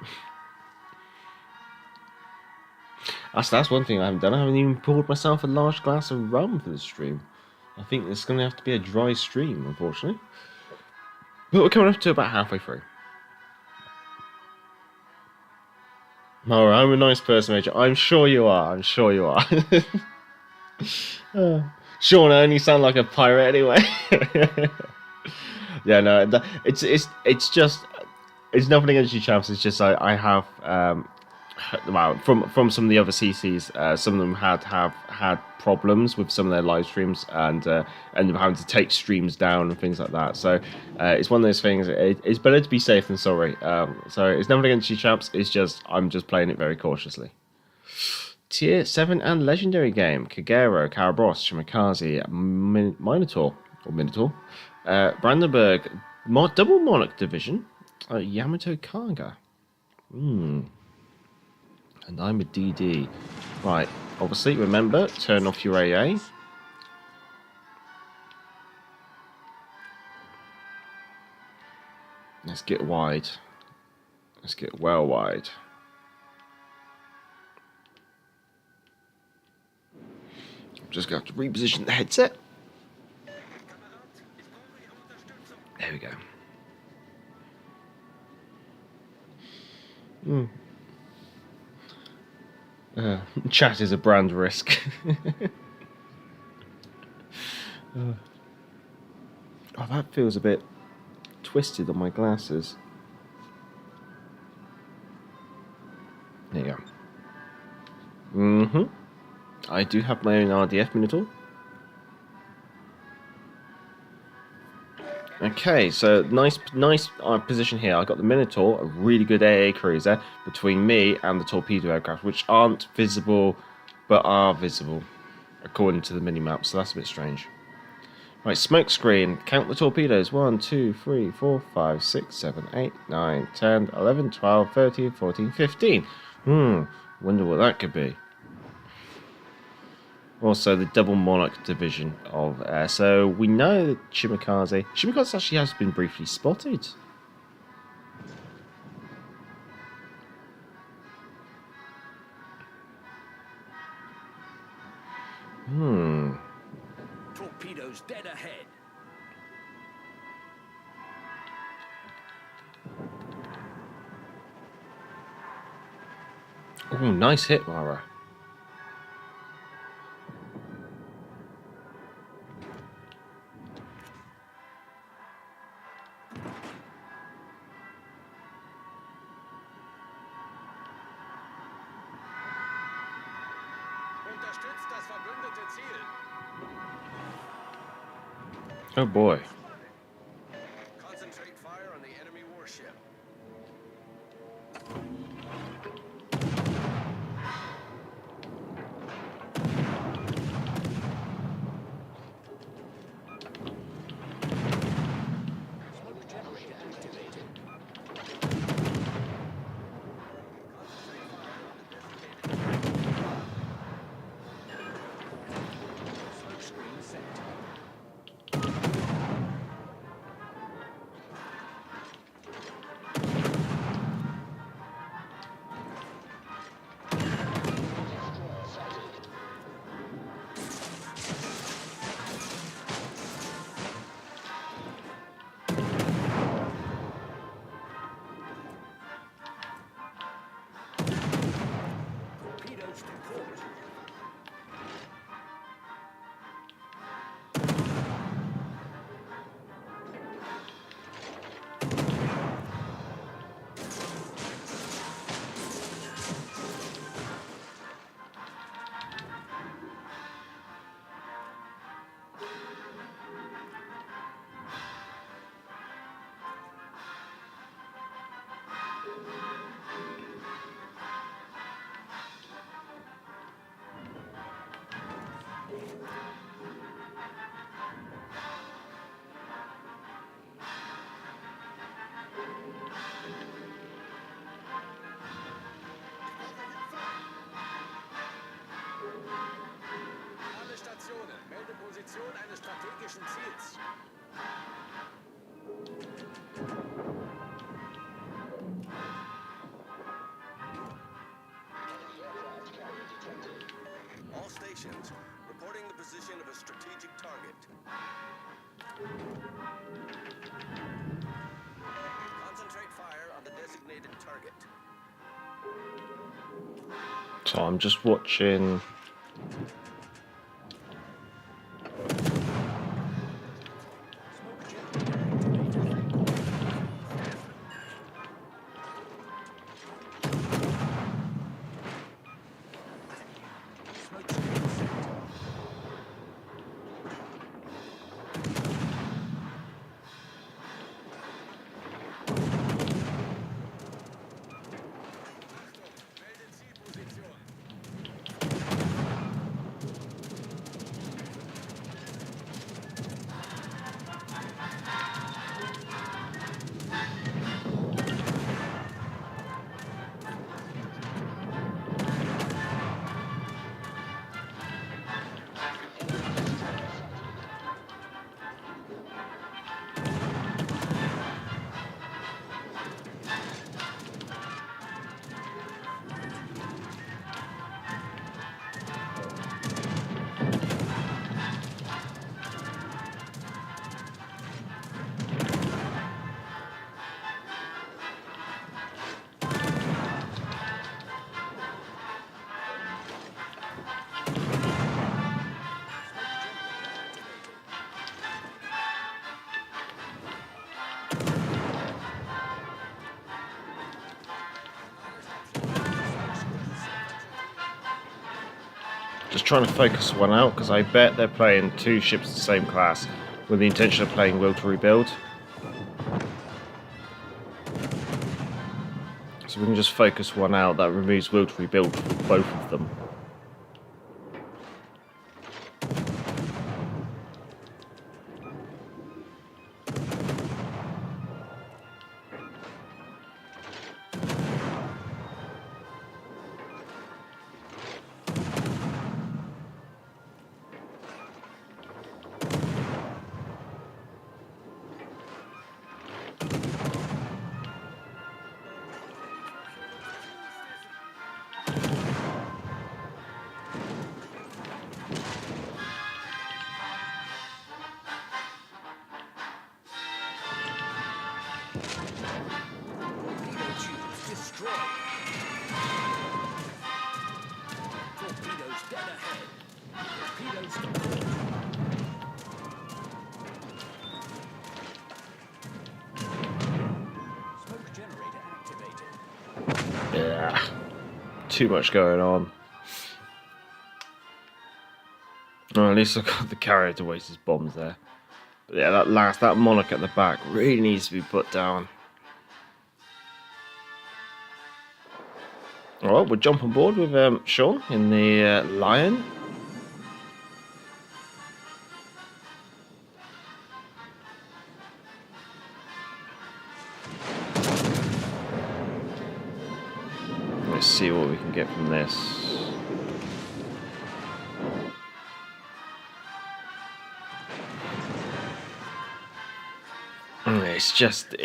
That's one thing I haven't done. I haven't even poured myself a large glass of rum for the stream. I think it's going to have to be a dry stream, unfortunately. But we're coming up to about halfway through. Alright, I'm a nice person, Major. I'm sure you are. I'm sure you are. Sean, I only sound like a pirate anyway. Yeah, no, it's just, it's nothing against you, chaps. It's just I have well, from some of the other CCs, some of them had problems with some of their live streams and ended up having to take streams down and things like that. So it's one of those things. It's better to be safe than sorry. So it's nothing against you, chaps. It's just I'm just playing it very cautiously. Tier 7 and legendary game: Kagero, Karabros, Shimikaze, Minotaur, Brandenburg, double Monarch division, Yamato Kaga. And I'm a DD. Right, obviously, remember, turn off your AA. Let's get wide. Let's get well wide. I'm just going to have to reposition the headset. There we go. Chat is a brand risk. Oh, that feels a bit twisted on my glasses. There you go. I do have my own RDF Minotaur. Okay, so nice position here. I got the Minotaur, a really good AA cruiser, between me and the torpedo aircraft, which aren't visible, but are visible, according to the minimap, so that's a bit strange. Right, smoke screen. Count the torpedoes. 1, 2, 3, 4, 5, 6, 7, 8, 9, 10, 11, 12, 13, 14, 15. Wonder what that could be. Also, the double Monarch division of so we know that Shimikaze actually has been briefly spotted. Torpedoes dead ahead. Oh, nice hit, Mara. Oh boy. Concentrate fire on the enemy warship. Smoke screen set. Position eines strategischen Ziels. All stations reporting the position of a strategic target. Concentrate fire on the designated target. So I'm just watching. Just trying to focus one out because I bet they're playing two ships of the same class with the intention of playing Will to Rebuild. So we can just focus one out. That removes Will to Rebuild for both of them. Yeah, too much going on. Well, at least I got the carrier to waste his bombs there. But yeah, that monarch at the back really needs to be put down. Alright, we'll jump on board with Sean in the Lion. Let's see what we can get from this.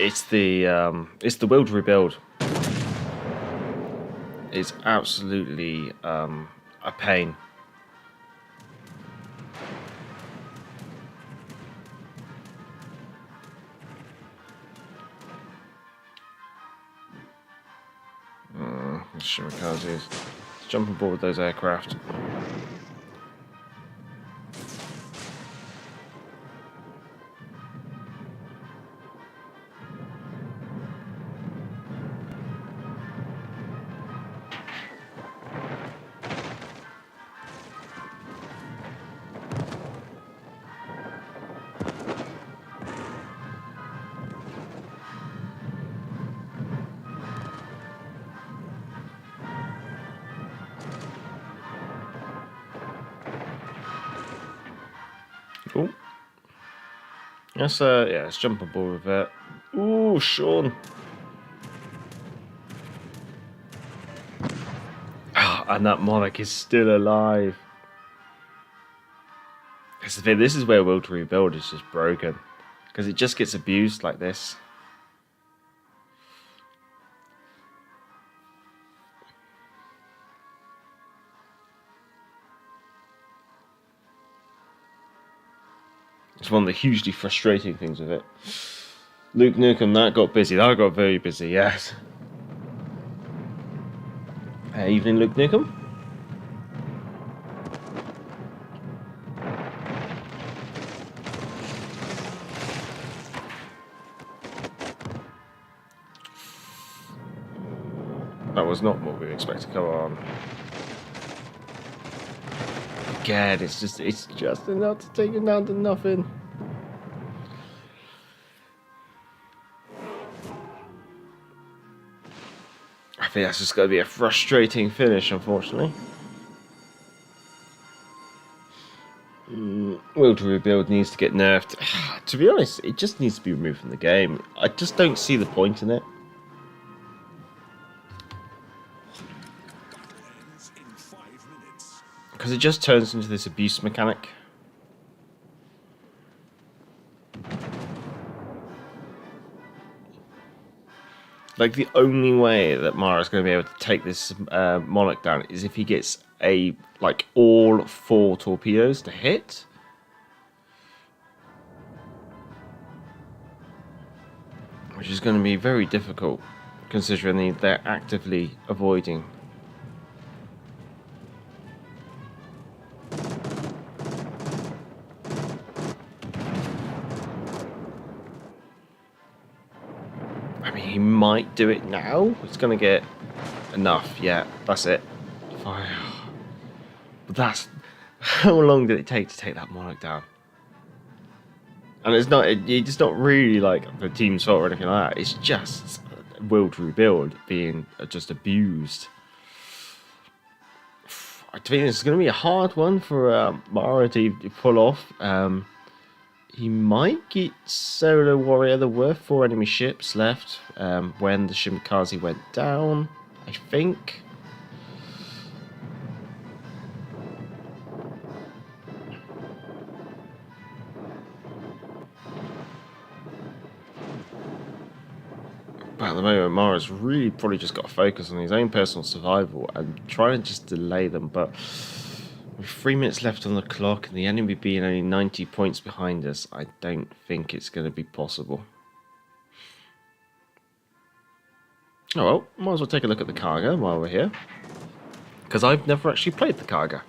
It's the will to rebuild. It's absolutely a pain. Shimikazes. Let's jump on board with those aircraft. Cool. Let's jump on board with it. Ooh, Sean. And that monarch is still alive. Because this is where Will to Rebuild is just broken. Because it just gets abused like this. It's one of the hugely frustrating things with it. Luke Nukem, that got busy. That got very busy, yes. Evening, Luke Nukem. That was not what we expected. Come on. Again, it's just enough to take it down to nothing. I think that's just going to be a frustrating finish, unfortunately. Will to Rebuild needs to get nerfed. To be honest, it just needs to be removed from the game. I just don't see the point in it. Because it just turns into this abuse mechanic. Like, the only way that Mara's going to be able to take this Monarch down is if he gets all 4 torpedoes to hit. Which is going to be very difficult, considering they're actively avoiding. He might do it now. It's going to get enough. Yeah, that's it. Fire. But that's... How long did it take to take that Monarch down? And it's not really like the team's fault or anything like that. It's just Will to Rebuild being just abused. I think this is going to be a hard one for Mara to pull off. He might get Solo Warrior. There were 4 enemy ships left when the Shimikaze went down, I think. But at the moment, Mara's really probably just got to focus on his own personal survival and try and just delay them, but... With 3 minutes left on the clock and the enemy being only 90 points behind us, I don't think it's going to be possible. Oh well, might as well take a look at the cargo while we're here. Because I've never actually played the cargo.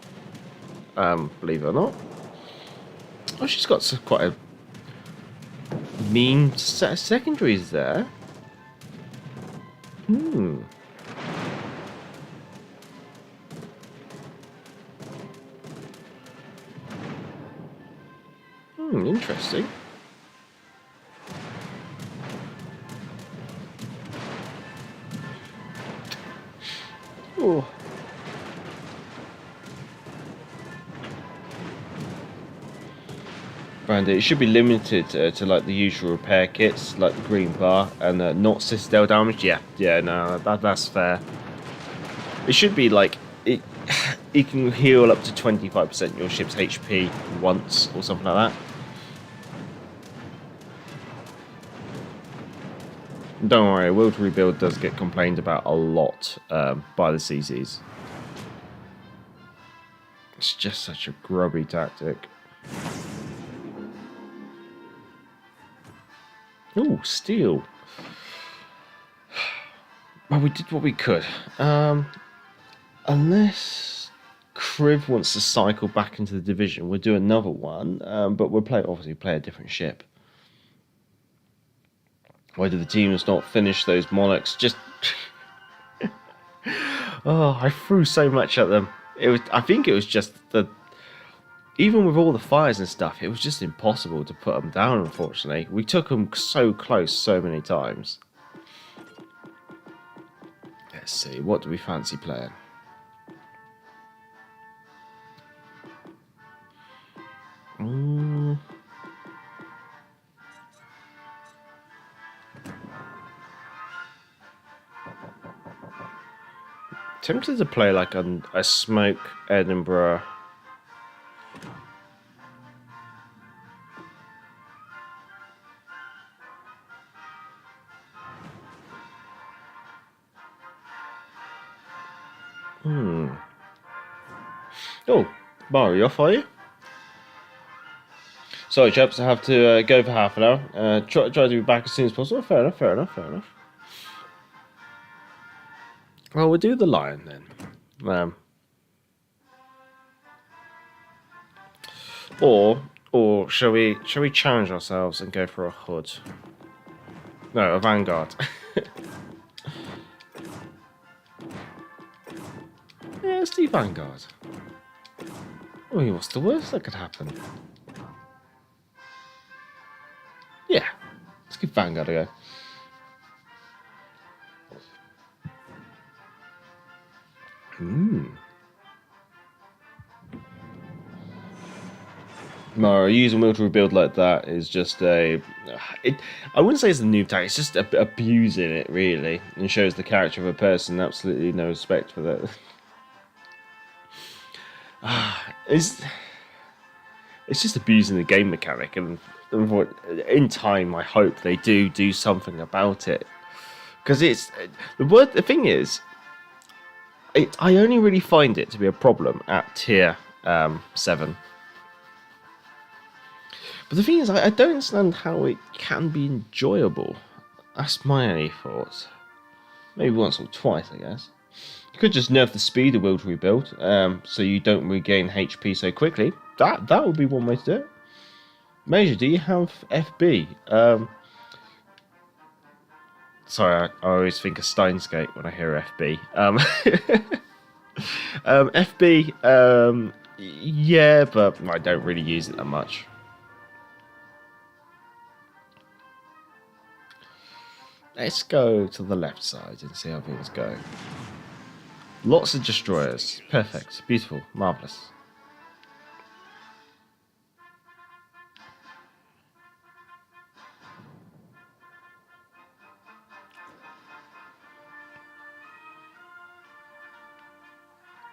Believe it or not. Oh, she's got quite a mean set of secondaries there. Interesting. Oh. And it should be limited to like the usual repair kits, like the green bar, and not citadel damage. Yeah, no, that's fair. It should be like it. You can heal up to 25% your ship's HP once, or something like that. Don't worry, Will to Rebuild does get complained about a lot by the CCs. It's just such a grubby tactic. Ooh, steel. Well, we did what we could. Unless Kriv wants to cycle back into the division, we'll do another one. But we'll obviously play a different ship. Whether the team has not finished those Monarchs, just... Oh, I threw so much at them. I think it was just the... Even with all the fires and stuff, it was just impossible to put them down, unfortunately. We took them so close so many times. Let's see, what do we fancy playing? Tempted to play like a Smoke Edinburgh. Oh, Mario, off are you? Sorry, chaps, I have to go for half an hour. Try to be back as soon as possible. Fair enough, fair enough, fair enough. Well, we'll do the lion then. Or shall we challenge ourselves and go for a hood? No, a Vanguard. Yeah, let's do Vanguard. I mean, what's the worst that could happen? Yeah, let's give Vanguard a go. No, using wheel to rebuild like that is just I wouldn't say it's a noob tactic, it's just abusing it, really, and shows the character of a person. Absolutely no respect for that. It's just abusing the game mechanic, and in time, I hope they do something about it. Because the thing is, I only really find it to be a problem at tier 7. But the thing is, I don't understand how it can be enjoyable. That's my only thought. Maybe once or twice, I guess. You could just nerf the speed of wheel to rebuild, so you don't regain HP so quickly. That would be one way to do it. Major, do you have FB? Sorry, I always think of Steins;Gate when I hear FB. FB, yeah, but I don't really use it that much. Let's go to the left side and see how things go. Lots of destroyers. Perfect. Beautiful. Marvellous.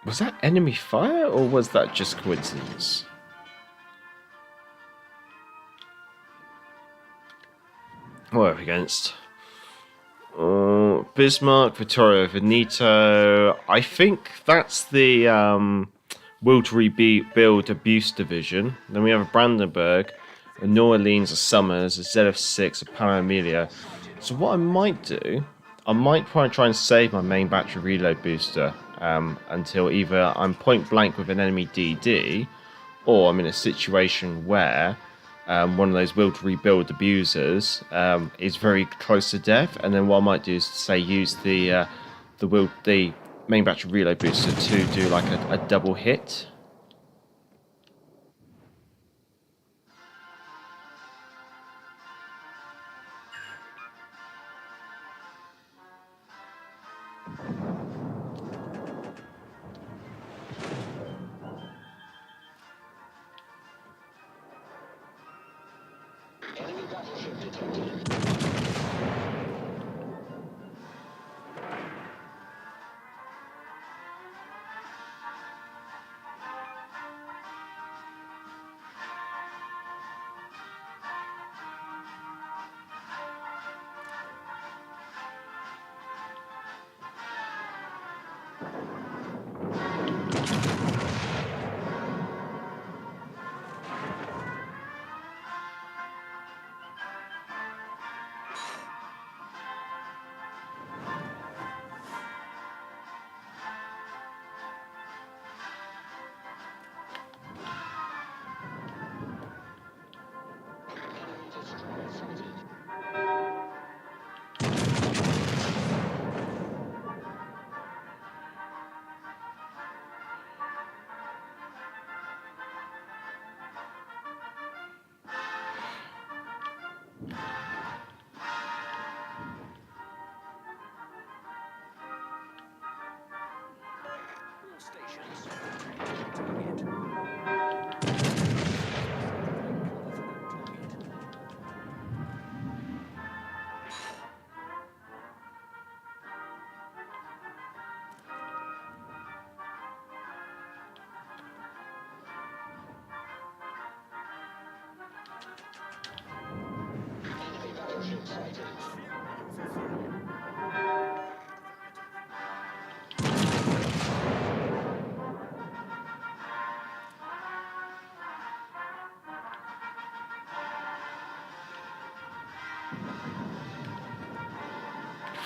Was that enemy fire, or was that just coincidence? What are we against? Bismarck, Vittorio Veneto. I think that's the Will to Rebuild Abuse Division. Then we have a Brandenburg, a New Orleans, a Summers, a ZF6, a Paramelia. So what I might do, I might try and save my main battery reload booster until either I'm point blank with an enemy DD, or I'm in a situation where one of those will to rebuild abusers is very close to death, and then what I might do is say use the main battery reload booster to do like a double hit.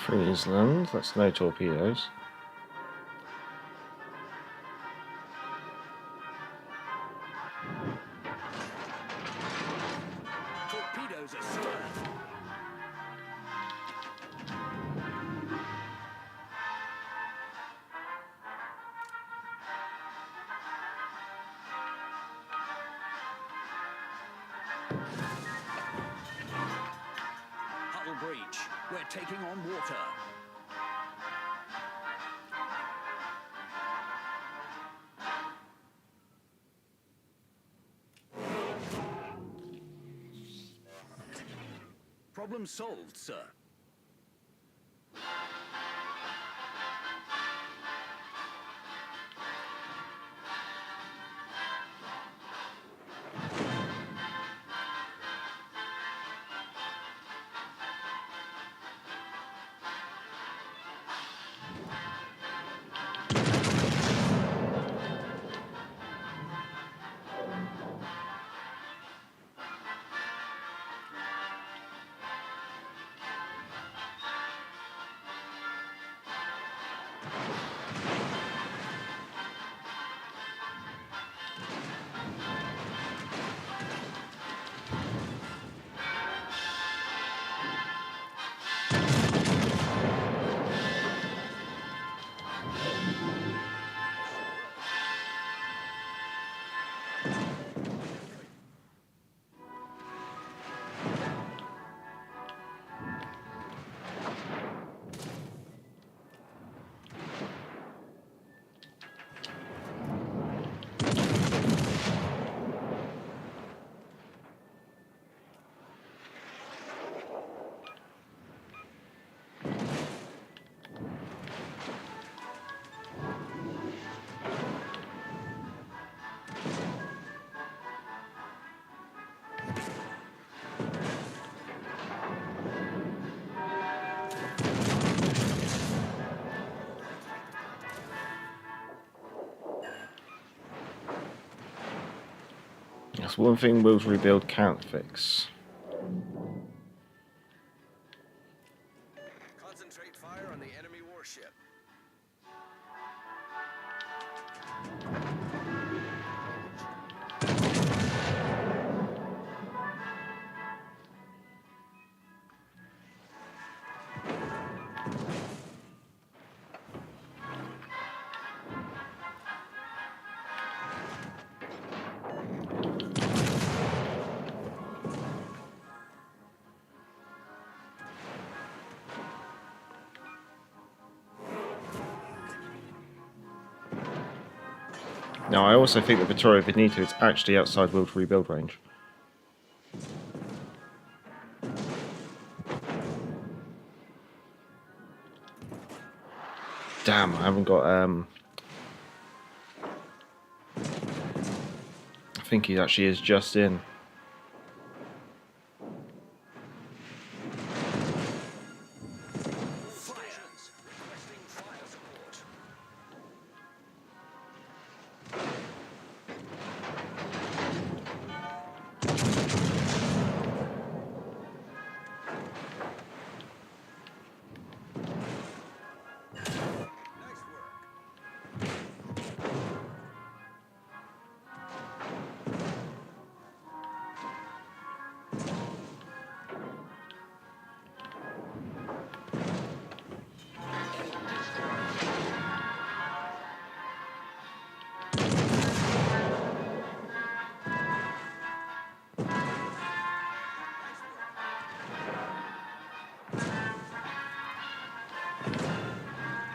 Friesland, that's no torpedoes. Torpedoes astern. Hull breach. We're taking on water. Problem solved, sir. That's one thing Wills Rebuild can't fix. Concentrate fire on the enemy warship. Now, I also think that Vittorio Veneto is actually outside Wills Rebuild range. Damn, I haven't got, I think he actually is just in.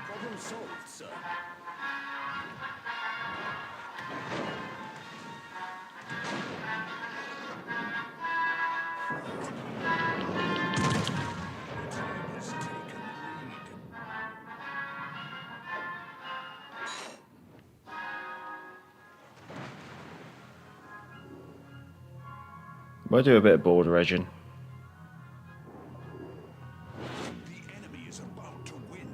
Problem solved, sir. We'll do a bit of border edging. The enemy is about to win.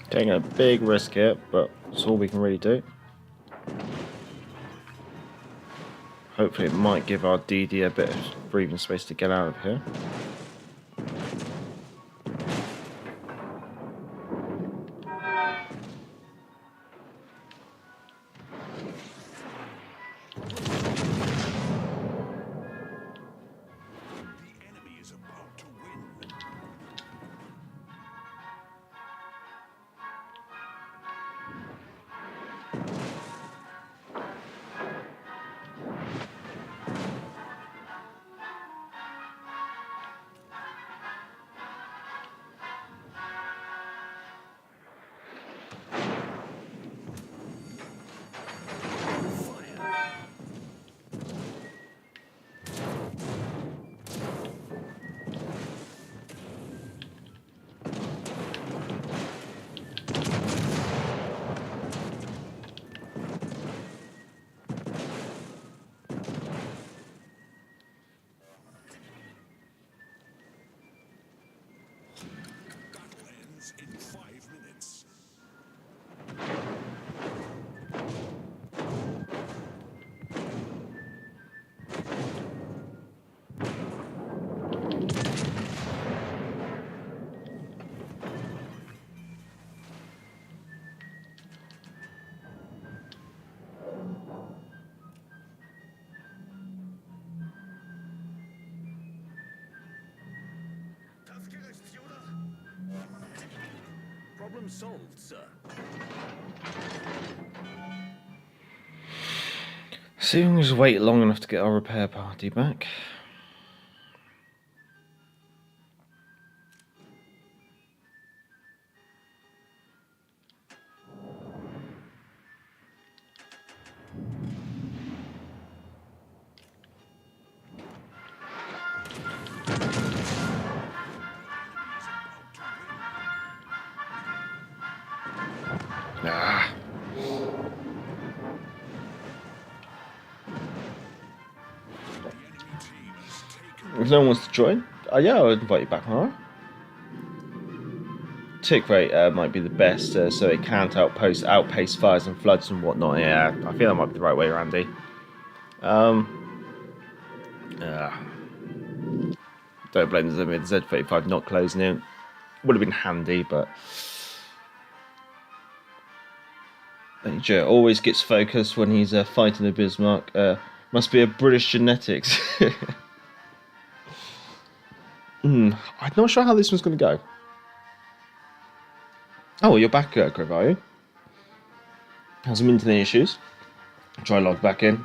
Taking a big risk here, but it's all we can really do. Hopefully it might give our DD a bit of breathing space to get out of here. In 5 minutes. Problem solved, sir. See if we can just wait long enough to get our repair party back. Ah. If no one wants to join, yeah, I'll invite you back, alright? Tick rate might be the best, so it can't outpace fires and floods and whatnot. Yeah, I feel that might be the right way, Randy. Don't blame them with Z35 not closing in. Would have been handy, but Joe always gets focused when he's fighting a Bismarck. Must be a British genetics. I'm not sure how this one's going to go. Oh, well, you're back, Crib, are you? Has some internet issues. Try log back in.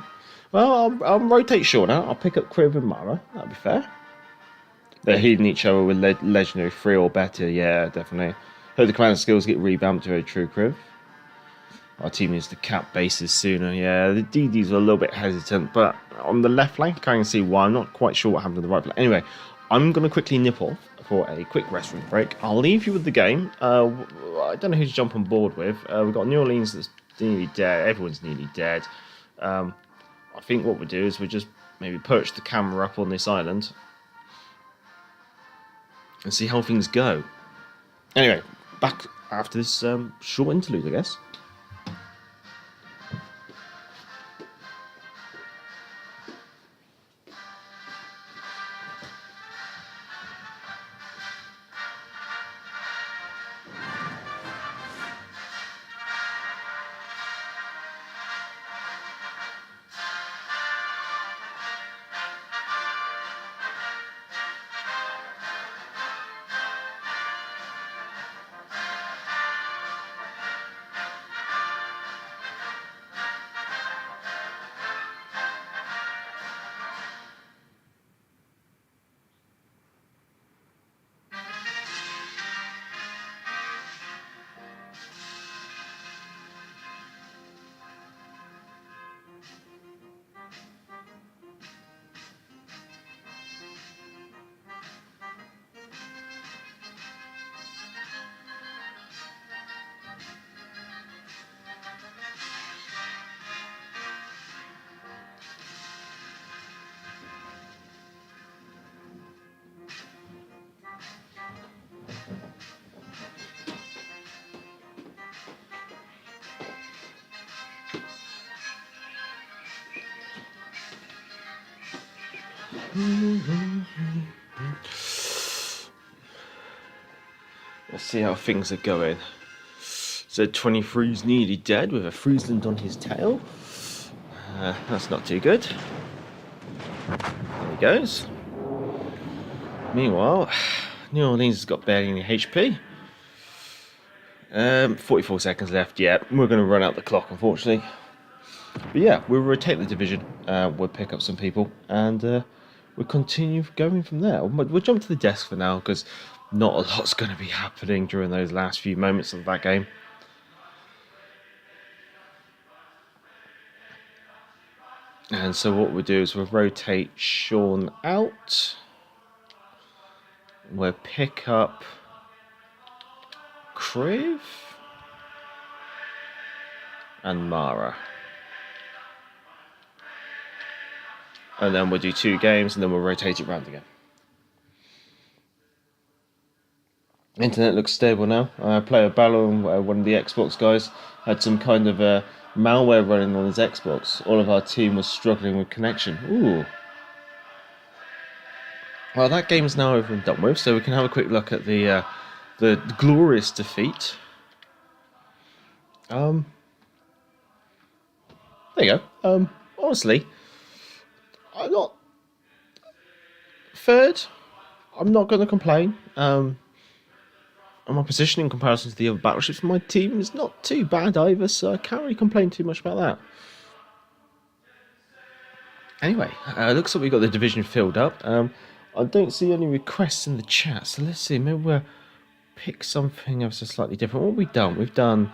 Well, I'll rotate Sean out. I'll pick up Crib and Mara. That'll be fair. They're healing each other with legendary 3 or better. Yeah, definitely. Heard the command skills get revamped. Very true, Crib. Our team needs to cap bases sooner. Yeah, the DDs are a little bit hesitant, but on the left flank, I can see why. I'm not quite sure what happened to the right flank. Anyway, I'm going to quickly nip off for a quick restroom break. I'll leave you with the game. I don't know who to jump on board with. We've got New Orleans that's nearly dead. Everyone's nearly dead. I think what we'll do is we'll just maybe perch the camera up on this island and see how things go. Anyway, back after this short interlude, I guess. Let's see how things are going. Z23's nearly dead with a Friesland on his tail. That's not too good. There he goes. Meanwhile, New Orleans has got barely any HP. 44 seconds left. Yeah, we're going to run out the clock, unfortunately. But yeah, we'll rotate the division. We'll pick up some people, and we'll continue going from there. We'll jump to the desk for now, because not a lot's going to be happening during those last few moments of that game. And so what we'll do is we'll rotate Sean out. We'll pick up Kriv and Mara. And then we'll do 2 games, and then we'll rotate it round again. Internet looks stable now. Player Ballon, one of the Xbox guys, had some kind of malware running on his Xbox. All of our team was struggling with connection. Ooh. Well, that game's now over and done with, so we can have a quick look at the glorious defeat. There you go. Honestly, I'm not third. I'm not going to complain. And my position in comparison to the other battleships in my team is not too bad either, so I can't really complain too much about that. Anyway, looks like we've got the division filled up. I don't see any requests in the chat, so let's see. Maybe we'll pick something else slightly different. What have we done? We've done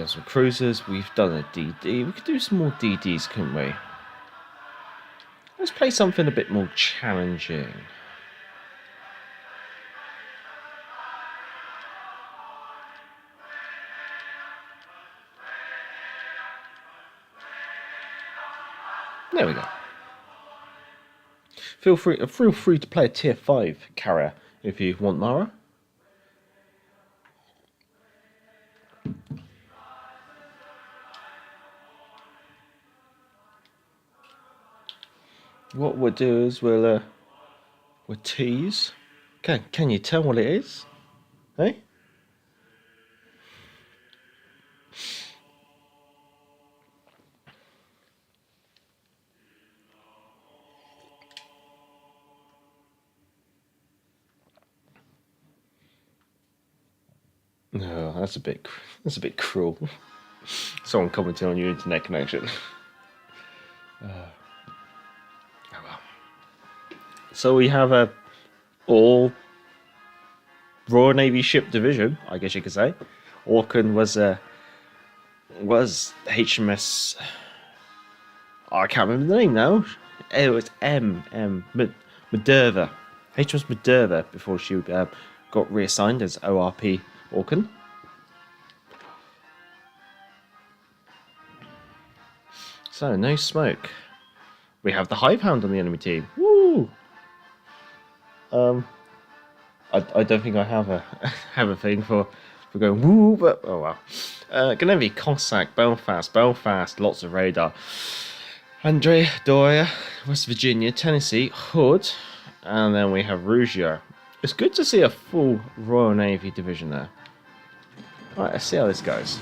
some cruisers. We've done a DD. We could do some more DDs, couldn't we? Let's play something a bit more challenging. There we go. Feel free to play a tier 5 carrier if you want, Mara. What we'll do is we'll tease. Can you tell what it is? Hey? No, that's a bit cruel. Someone commenting on your internet connection. Oh well. So we have a all Royal Navy ship division, I guess you could say. Orkan was HMS. Oh, I can't remember the name now. It was Maderva. HMS Maderva before she got reassigned as ORP Orkan. So, no smoke. We have the Hive Hound on the enemy team. Woo! I don't think I have a thing for going woo, but oh well. Gonna be Cossack, Belfast, lots of radar. Andre, Doria, West Virginia, Tennessee, Hood, and then we have Ruggiero. It's good to see a full Royal Navy division there. Right, let's see how this goes.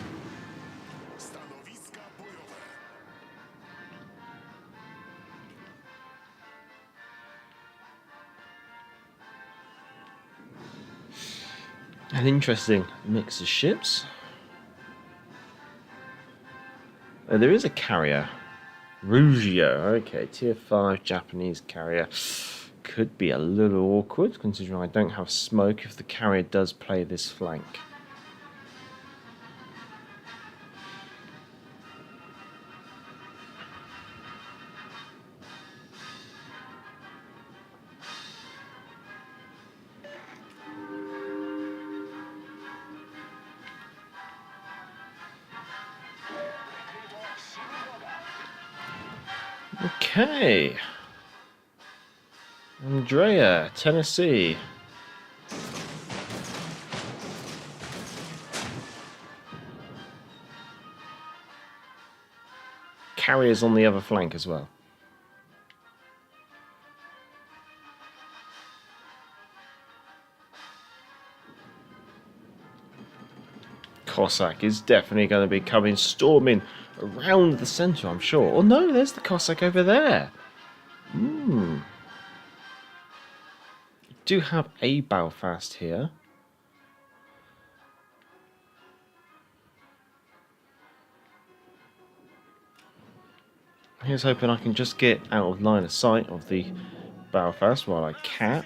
An interesting mix of ships. There is a carrier. Ruggiero, okay, tier 5 Japanese carrier. Could be a little awkward considering I don't have smoke if the carrier does play this flank. Okay. Andrea, Tennessee. Carriers on the other flank as well. Cossack is definitely going to be coming storming around the centre, I'm sure. Oh no, there's the Cossack over there. Do have a Belfast here. Here's hoping I can just get out of line of sight of the Belfast while I cap.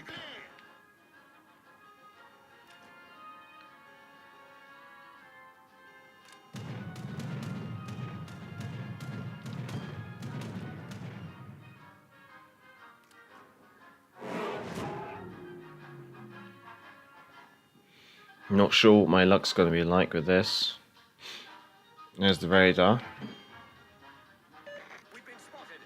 I'm not sure what my luck's going to be like with this. There's the radar. We've been spotted.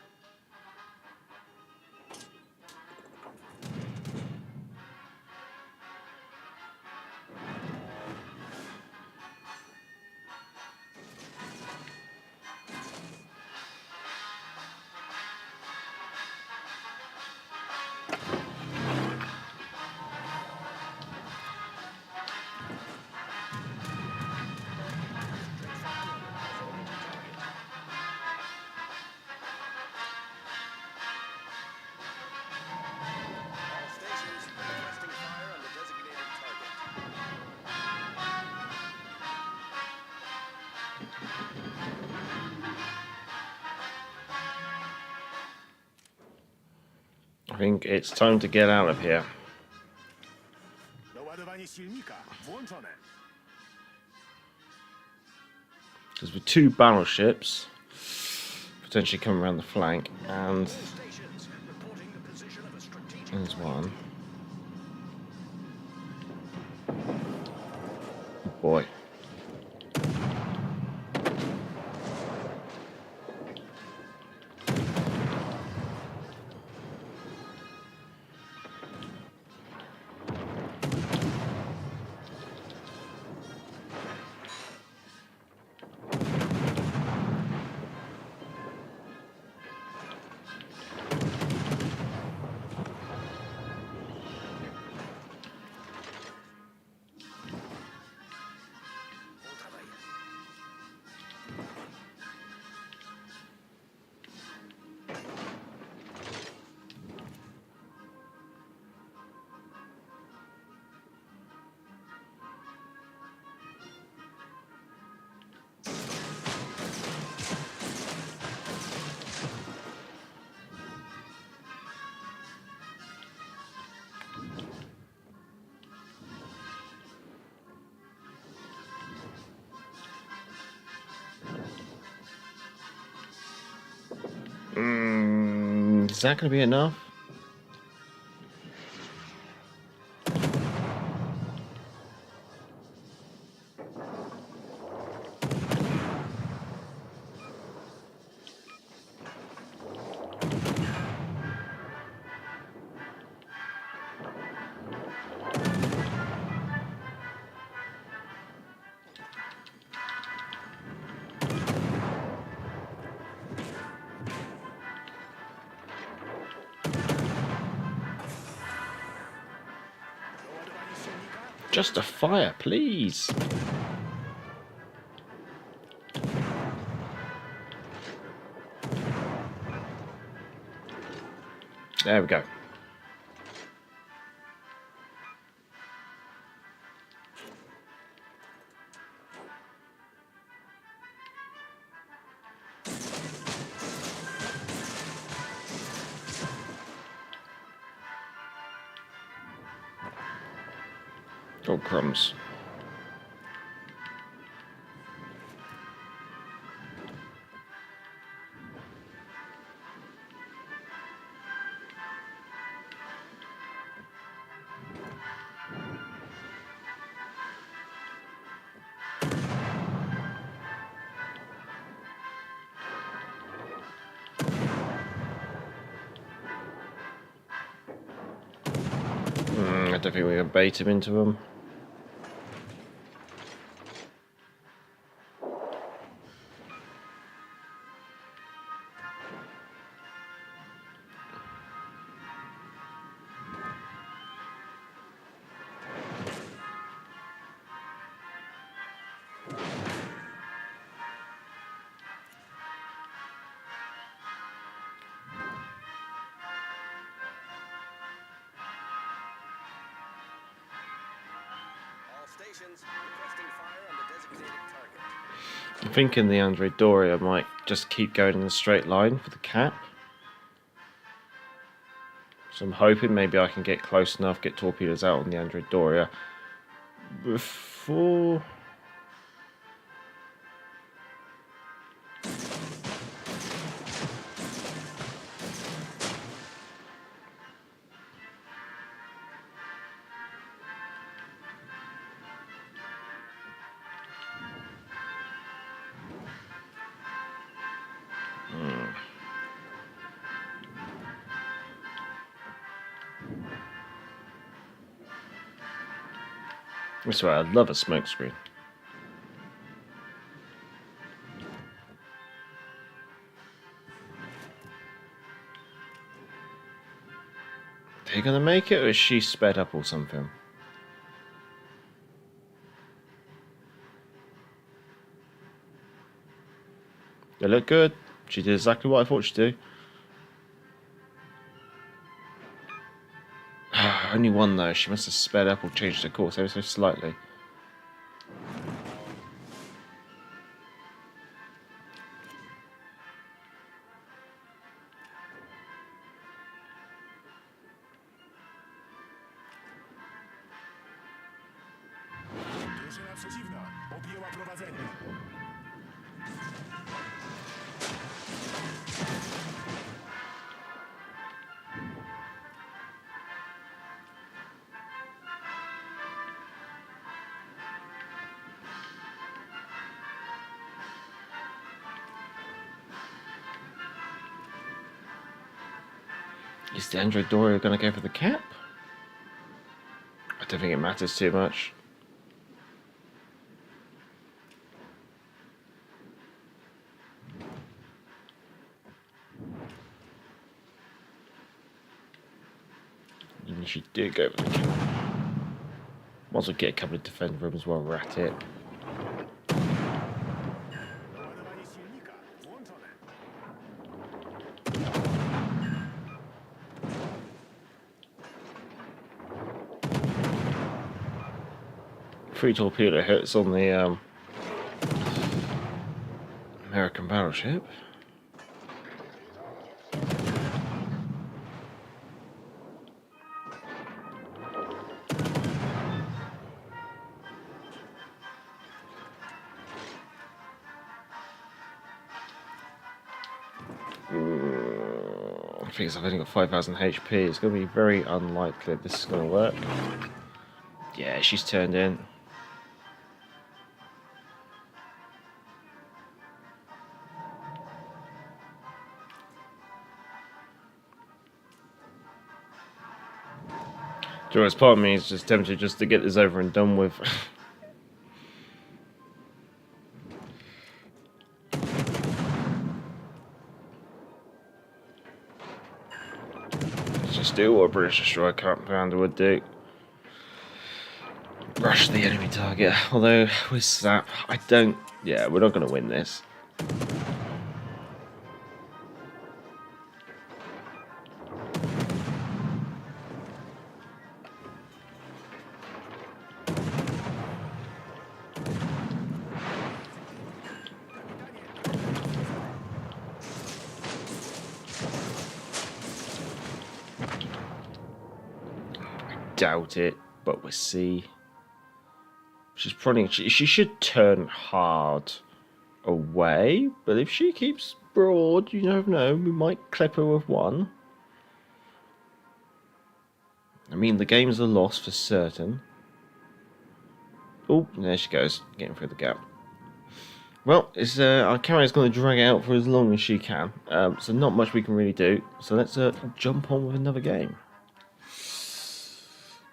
All stations requesting fire on the designated target. I think it's time to get out of here. Doładowanie silnika włączone. Because with two battleships potentially coming around the flank, and Stations reporting the position of a strategic there's one. Oh boy. Is that going to be enough? Just a fire, please. There we go. Oh, crumbs. I don't think we can bait him into them. I'm thinking the Android Doria might just keep going in a straight line for the cap. So I'm hoping maybe I can get close enough, get torpedoes out on the Android Doria before... That's why I love a smoke screen. Are they gonna make it, or is she sped up or something? They look good. She did exactly what I thought she'd do. Only one though. She must have sped up or changed her course ever so slightly. Drużyna przeciwna objęła prowadzenie. Is the Android Doria going to go for the cap? I don't think it matters too much. Even if she did go for the cap. Might as well get a couple of defender rooms while we're at it. Ładowanie silnika włączone. Three torpedo hits on the American battleship. I think I've only got 5,000 HP. It's going to be very unlikely this is going to work. Yeah, she's turned in. Whereas part of me is just tempted just to get this over and done with. Let's just do what a British destroyer commander would do. Rush the enemy target. Although with SAP, I don't. Yeah, we're not going to win this. Doubt it, but we'll see. She's probably she should turn hard away, but if she keeps broad, you never know, we might clip her with one. I mean, the game's a loss for certain. Oh, there she goes, getting through the gap. Well, it's our carrier's going to drag it out for as long as she can, so not much we can really do. So let's jump on with another game.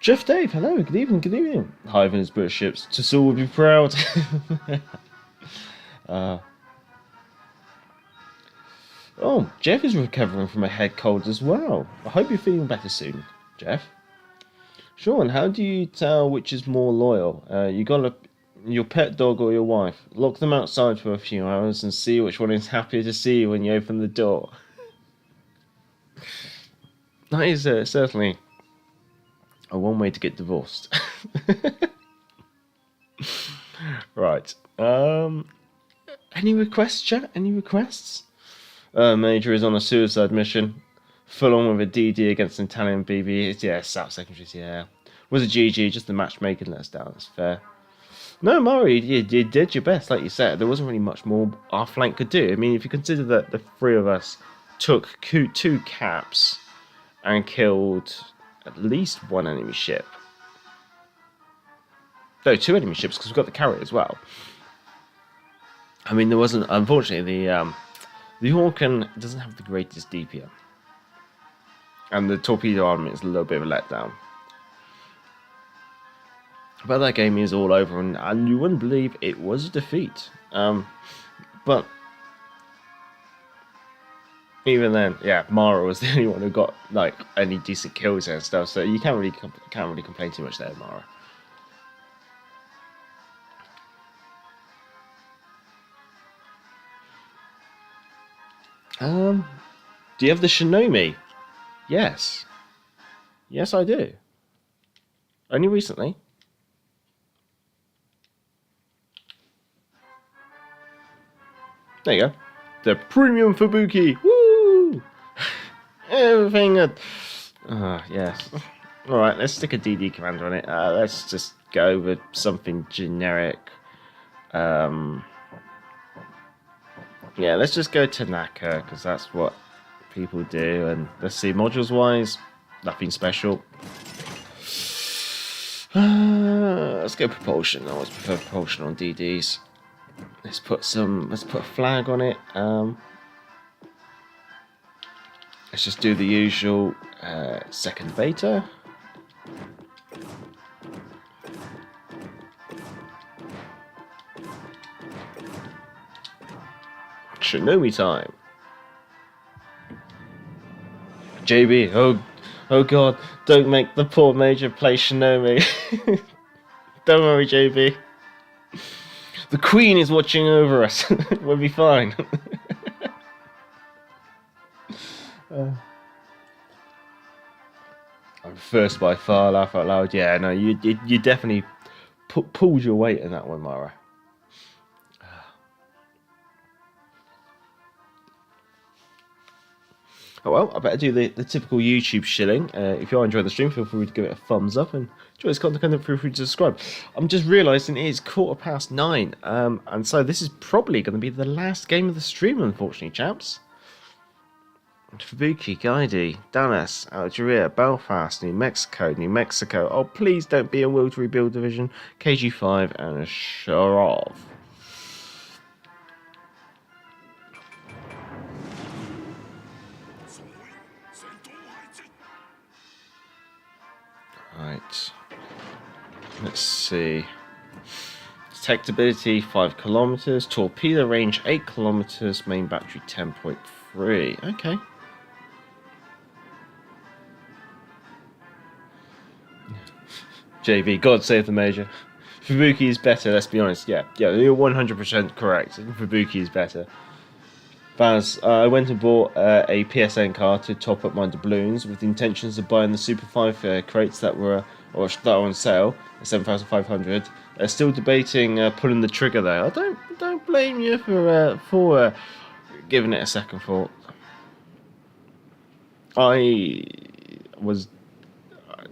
Jeff Dave, hello, good evening, good evening. Hi, Venice British ships. Tassel would be proud. Oh, Jeff is recovering from a head cold as well. I hope you're feeling better soon, Jeff. Sean, how do you tell which is more loyal? You got your pet dog or your wife? Lock them outside for a few hours and see which one is happier to see you when you open the door. That is certainly one way to get divorced. Right. Any requests, chat? Any requests? Major is on a suicide mission. Full on with a DD against an Italian BB. Yeah, South Secondaries, yeah. Was a GG, just the matchmaking let us down. That's fair. No, Murray, you did your best, like you said. There wasn't really much more our flank could do. I mean, if you consider that the three of us took two caps and killed at least one enemy ship. No, two enemy ships, because we've got the carrier as well. I mean, there wasn't... Unfortunately, the Orkan doesn't have the greatest DPM. And the torpedo armament is a little bit of a letdown. But that game is all over, and you wouldn't believe it was a defeat. But even then, yeah, Mara was the only one who got like any decent kills and stuff. So you can't really complain too much there, Mara. Do you have the Shinome? Yes. Yes, I do. Only recently. There you go. The premium Fubuki. Woo! Everything. Yes. Alright, let's stick a DD commander on it. Let's just go with something generic. Yeah, let's just go Tanaka, because that's what people do. And let's see, modules wise, nothing special. Let's go propulsion. I always prefer propulsion on DDs. Let's put a flag on it. Let's just do the usual second beta. Shinome time. JB, oh god, don't make the poor Major play Shinome. Don't worry, JB. The Queen is watching over us. We'll be fine. I'm first by far, laugh out loud. Yeah, no, you definitely pulled your weight in that one, Mara. Oh well, I better do the typical YouTube shilling. If you are enjoying the stream, feel free to give it a thumbs up, and enjoy this content, feel free to subscribe. I'm just realising it is 9:15, and so this is probably going to be the last game of the stream, unfortunately, chaps. Fubuki, Gaidi, Dallas, Algeria, Belfast, New Mexico. Oh, please don't be a Will to Rebuild division. KG5 and a Sharov. Right. Let's see. Detectability 5 kilometers, torpedo range 8 kilometers, main battery 10.3. Okay. JV, God save the Major. Fubuki is better, let's be honest. Yeah, you're 100% correct. Fubuki is better. Baz, I went and bought a PSN card to top up my doubloons with the intentions of buying the Super 5 crates that were on sale at 7,500. Still debating pulling the trigger there. I don't blame you for giving it a second thought. I was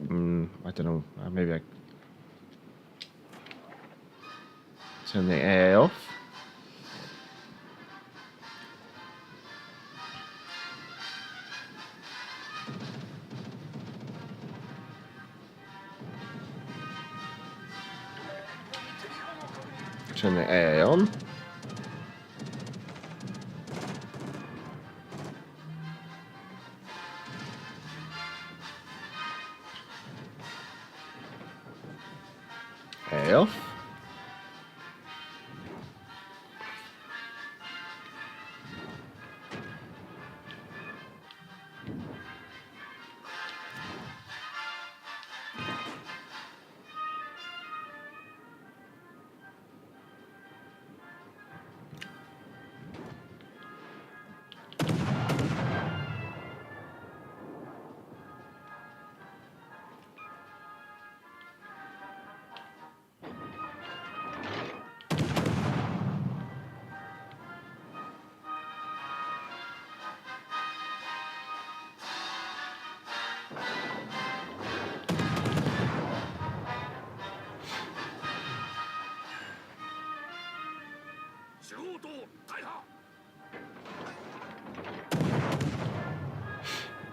I don't know, maybe I turn the AA off. Turn the AA on. AA off.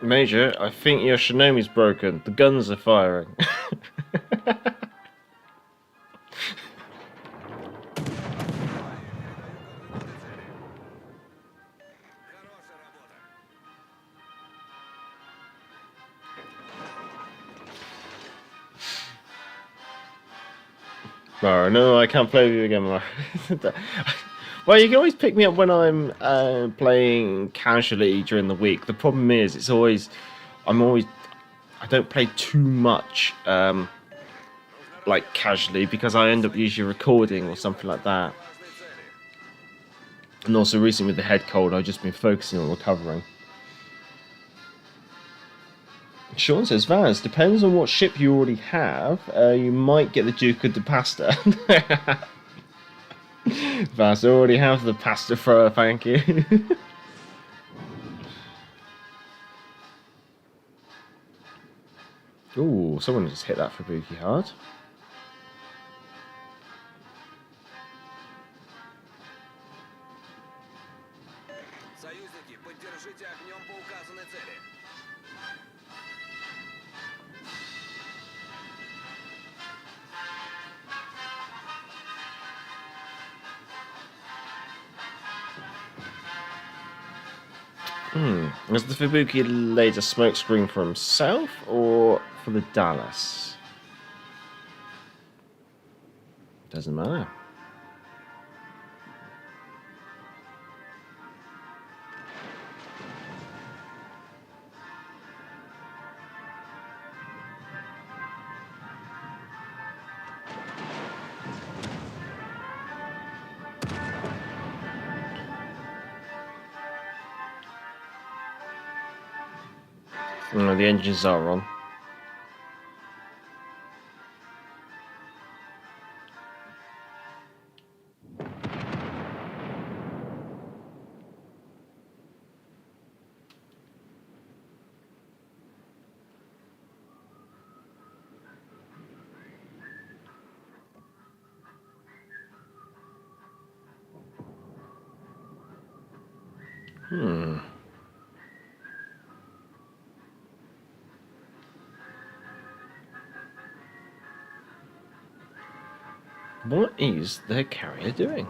Major, I think your Shinome's broken. The guns are firing. Mara, no, I can't play with you again, Mara. Well, you can always pick me up when I'm playing casually during the week. The problem is, I don't play too much, like casually, because I end up usually recording or something like that. And also recently with the head cold, I've just been focusing on recovering. Sean says, Vaz, depends on what ship you already have. You might get the Duke of the Pasta. Vaz, I already have the pasta thrower, thank you. Ooh, someone just hit that Fubuki hard. Has the Fubuki laid a smokescreen for himself or for the Dallas? Doesn't matter. No, the engines are on. What is their carrier doing?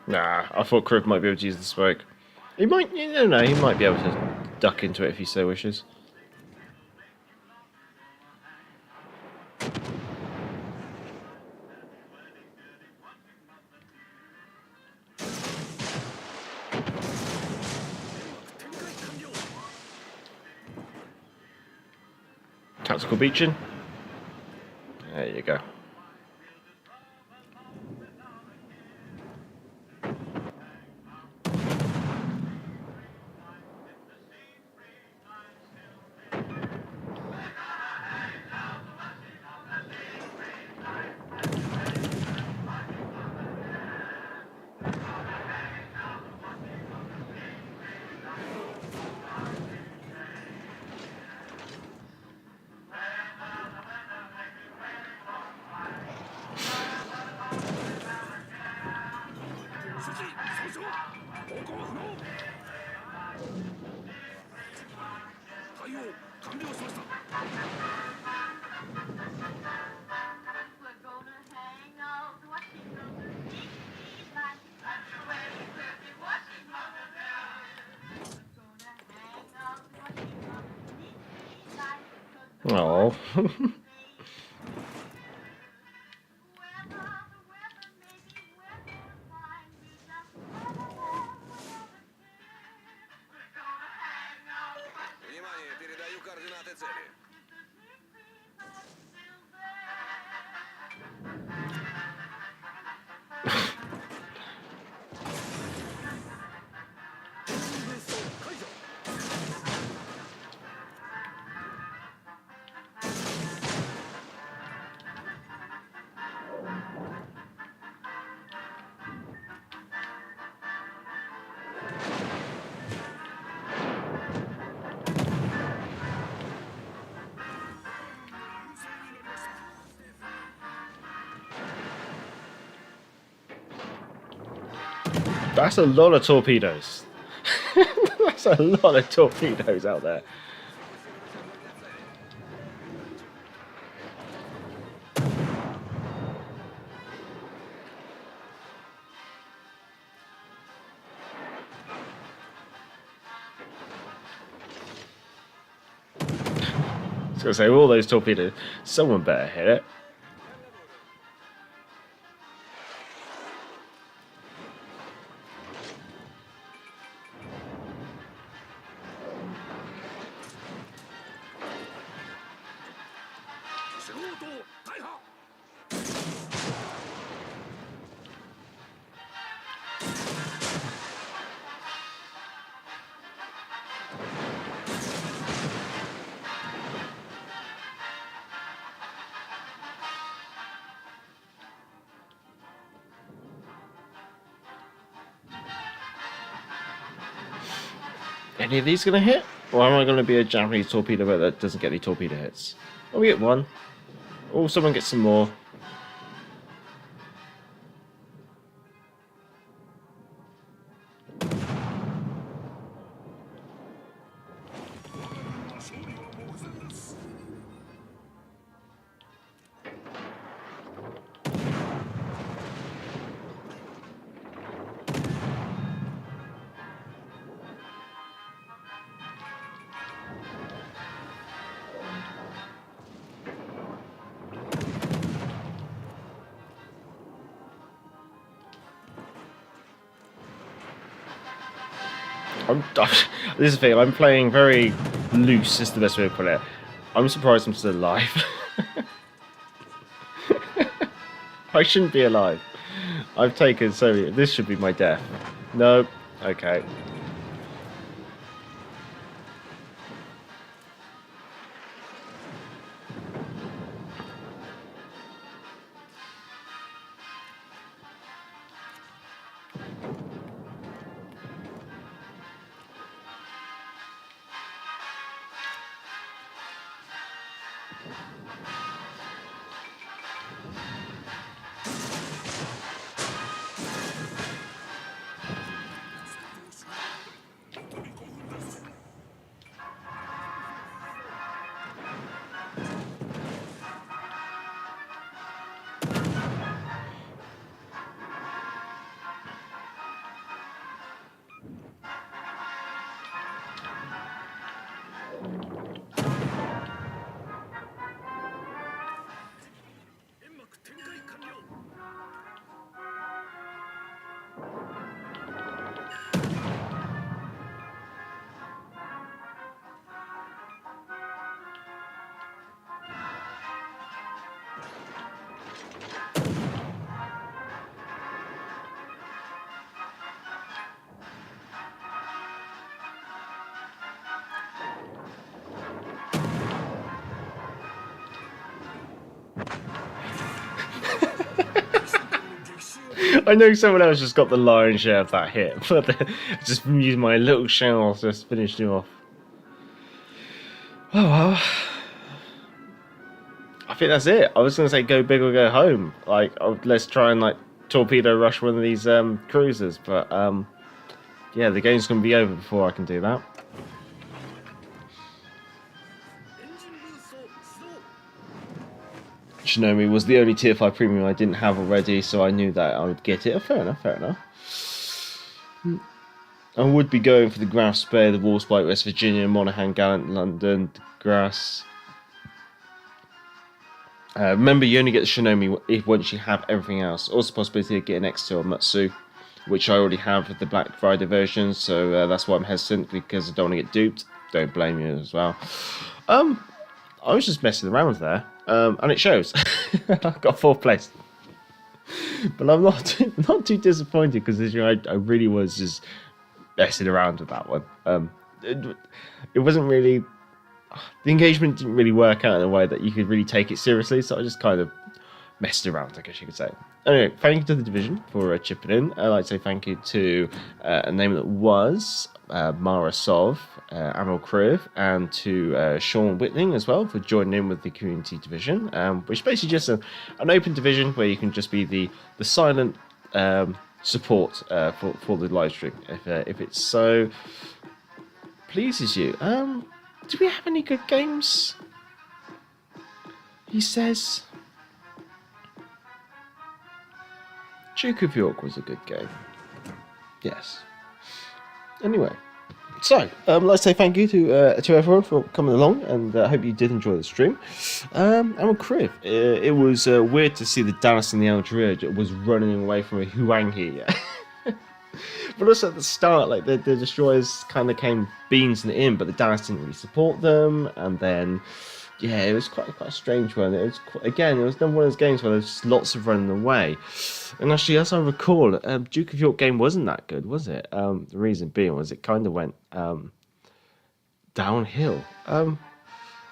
Nah, I thought Kriv might be able to use the smoke. He might, you don't know, he might be able to duck into it if he so wishes. Tactical beaching. There you go. Oh. That's a lot of torpedoes. That's a lot of torpedoes out there. I was going to say, all those torpedoes, someone better hit it. Any of these going to hit? Or am I going to be a Japanese torpedo boat that doesn't get any torpedo hits? Oh, we get one. Oh, someone gets some more. This is the thing, I'm playing very loose, is the best way to put it. I'm surprised I'm still alive. I shouldn't be alive. I've taken so many. This should be my death. No. Okay. I know someone else just got the lion's share of that hit, but just using my little shell just finished him off. Oh well. I think that's it. I was going to say go big or go home. Like, let's try and like torpedo rush one of these cruisers, but yeah, the game's going to be over before I can do that. Shinome was the only tier 5 premium I didn't have already, so I knew that I would get it. Oh, fair enough, fair enough. I would be going for the Graf Spey, the Warspite, West Virginia, Monaghan, Gallant, London, the Grass. Remember, you only get the Shinome once you have everything else. Also, possibility of getting next to a Matsu, which I already have with the Black Friday version, so that's why I'm hesitant, because I don't want to get duped. Don't blame you as well. I was just messing around there. And it shows. I got 4th place, but I'm not too disappointed, because this year I really was just messing around with that one. It wasn't really, the engagement didn't really work out in a way that you could really take it seriously, so I just kind of messed around, I guess you could say. Anyway, thank you to the division for chipping in. I'd like to say thank you to a name that was Mara Sov, Amal Kriv, and to Sean Whitling as well for joining in with the community division, which is basically just an open division where you can just be the silent support for the live stream if it so pleases you. Do we have any good games? He says Duke of York was a good game. Yes. Anyway, so let's say thank you to everyone for coming along, and I hope you did enjoy the stream. And with Kriv, it was weird to see the Dallas and the Algeria was running away from a Huanghe. But also at the start, like the destroyers kind of came beans in, but the Dallas didn't really support them, and then yeah, it was quite a strange one. It was it was one of those games where there's lots of running away. And actually, as I recall, Duke of York game wasn't that good, was it? The reason being was it kind of went downhill. I'm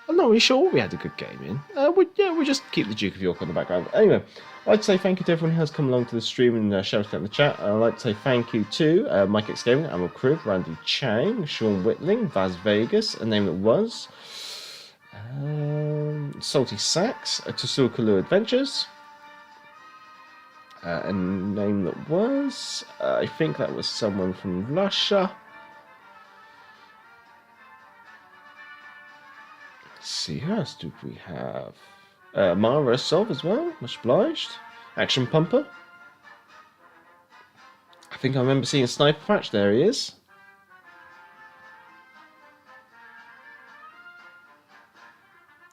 not really sure we had a good game in. We just keep the Duke of York on the background. Anyway, I'd like to say thank you to everyone who has come along to the stream and shouted out in the chat. I'd like to say thank you to Mike X Gaming, Amal Kriv, Randy Chang, Sean Whitling, Vaz Vegas, a name that was, Salty Sax, Tsukalu Adventures, a name that was, I think that was someone from Russia. Let's see, who else do we have? Mara Sov as well, much obliged. Action Pumper. I think I remember seeing a Sniper Patch, there he is.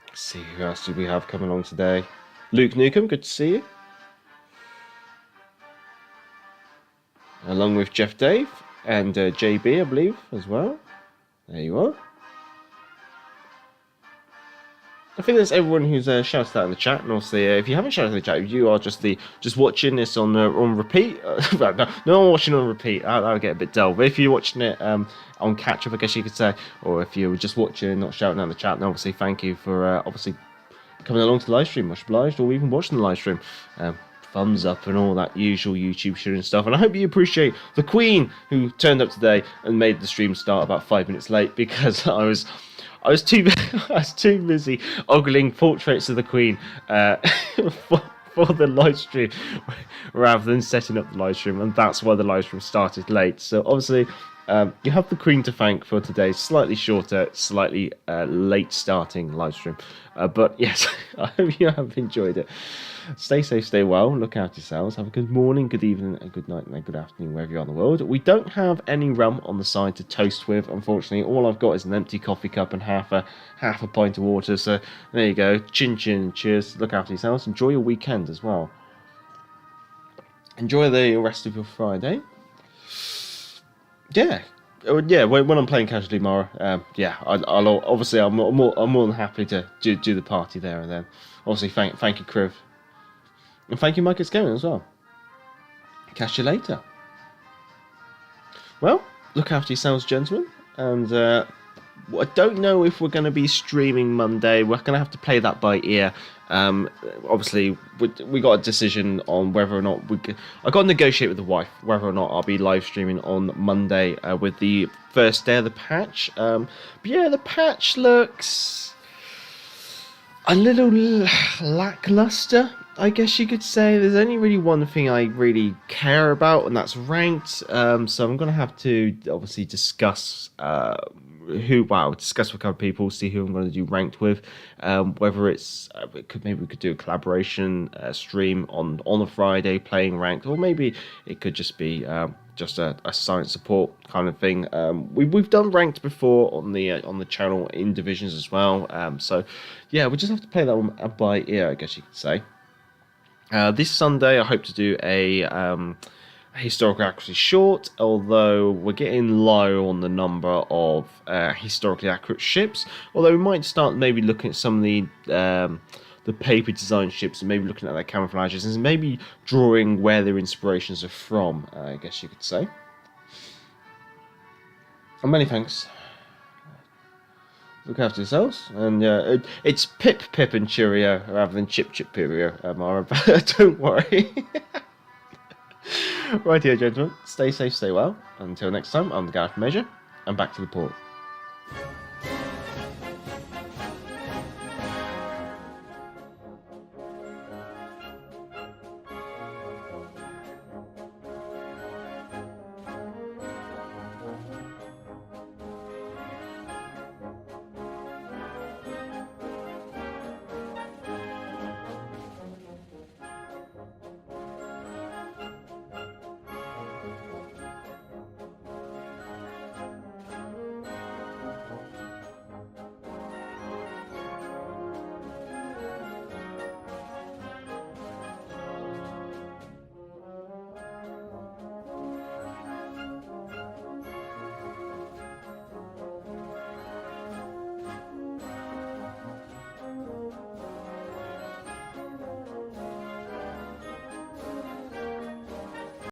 Let's see, who else do we have coming along today? Luke Newcomb, good to see you. Along with Jeff Dave and JB, I believe, as well. There you are. I think that's everyone who's shouted out in the chat, and also if you haven't shouted in the chat, if you are just watching this on repeat, no one watching on repeat, that'll get a bit dull. But if you're watching it on catch up, I guess you could say, or if you're just watching and not shouting out in the chat, then obviously thank you for obviously coming along to the live stream, much obliged, or even watching the live stream. Thumbs up and all that usual YouTube shit and stuff. And I hope you appreciate the Queen who turned up today and made the stream start about 5 minutes late, because I was too busy ogling portraits of the Queen for the live stream rather than setting up the live stream, and that's why the live stream started late. So obviously you have the Queen to thank for today's slightly shorter, slightly late starting live stream. But yes, I hope you have enjoyed it. Stay safe, stay well, look out yourselves, have a good morning, good evening, a good night, and a good afternoon wherever you are in the world. We don't have any rum on the side to toast with, unfortunately. All I've got is an empty coffee cup and half a pint of water, so there you go. Chin chin, cheers, look after yourselves, enjoy your weekend as well. Enjoy the rest of your Friday. Yeah, when I'm playing casually tomorrow, I'll obviously I'm more than happy to do the party there and then. Obviously, thank you, Kriv. And thank you, Mike It's Gaming, as well. Catch you later. Well, look after yourselves, gentlemen. And I don't know if we're going to be streaming Monday. We're going to have to play that by ear. Obviously, we got a decision on whether or not I got to negotiate with the wife whether or not I'll be live streaming on Monday with the first day of the patch. But yeah, the patch looks a little lackluster, I guess you could say. There's only really one thing I really care about, and that's ranked. So I'm going to have to obviously discuss discuss with other people, see who I'm going to do ranked with. Whether maybe we could do a collaboration stream on a Friday playing ranked, or maybe it could just be just a science support kind of thing. We've done ranked before on the channel in divisions as well. So yeah, we just have to play that one by ear, I guess you could say. This Sunday, I hope to do a historical accuracy short, although we're getting low on the number of historically accurate ships. Although we might start maybe looking at some of the paper design ships and maybe looking at their camouflages and maybe drawing where their inspirations are from, I guess you could say. And many thanks. Look after yourselves, and it's Pip and Cheerio rather than Chip Cheerio, Mara, but don't worry. Right here, gentlemen, stay safe, stay well. Until next time, I'm the guy from Measure, and back to the port.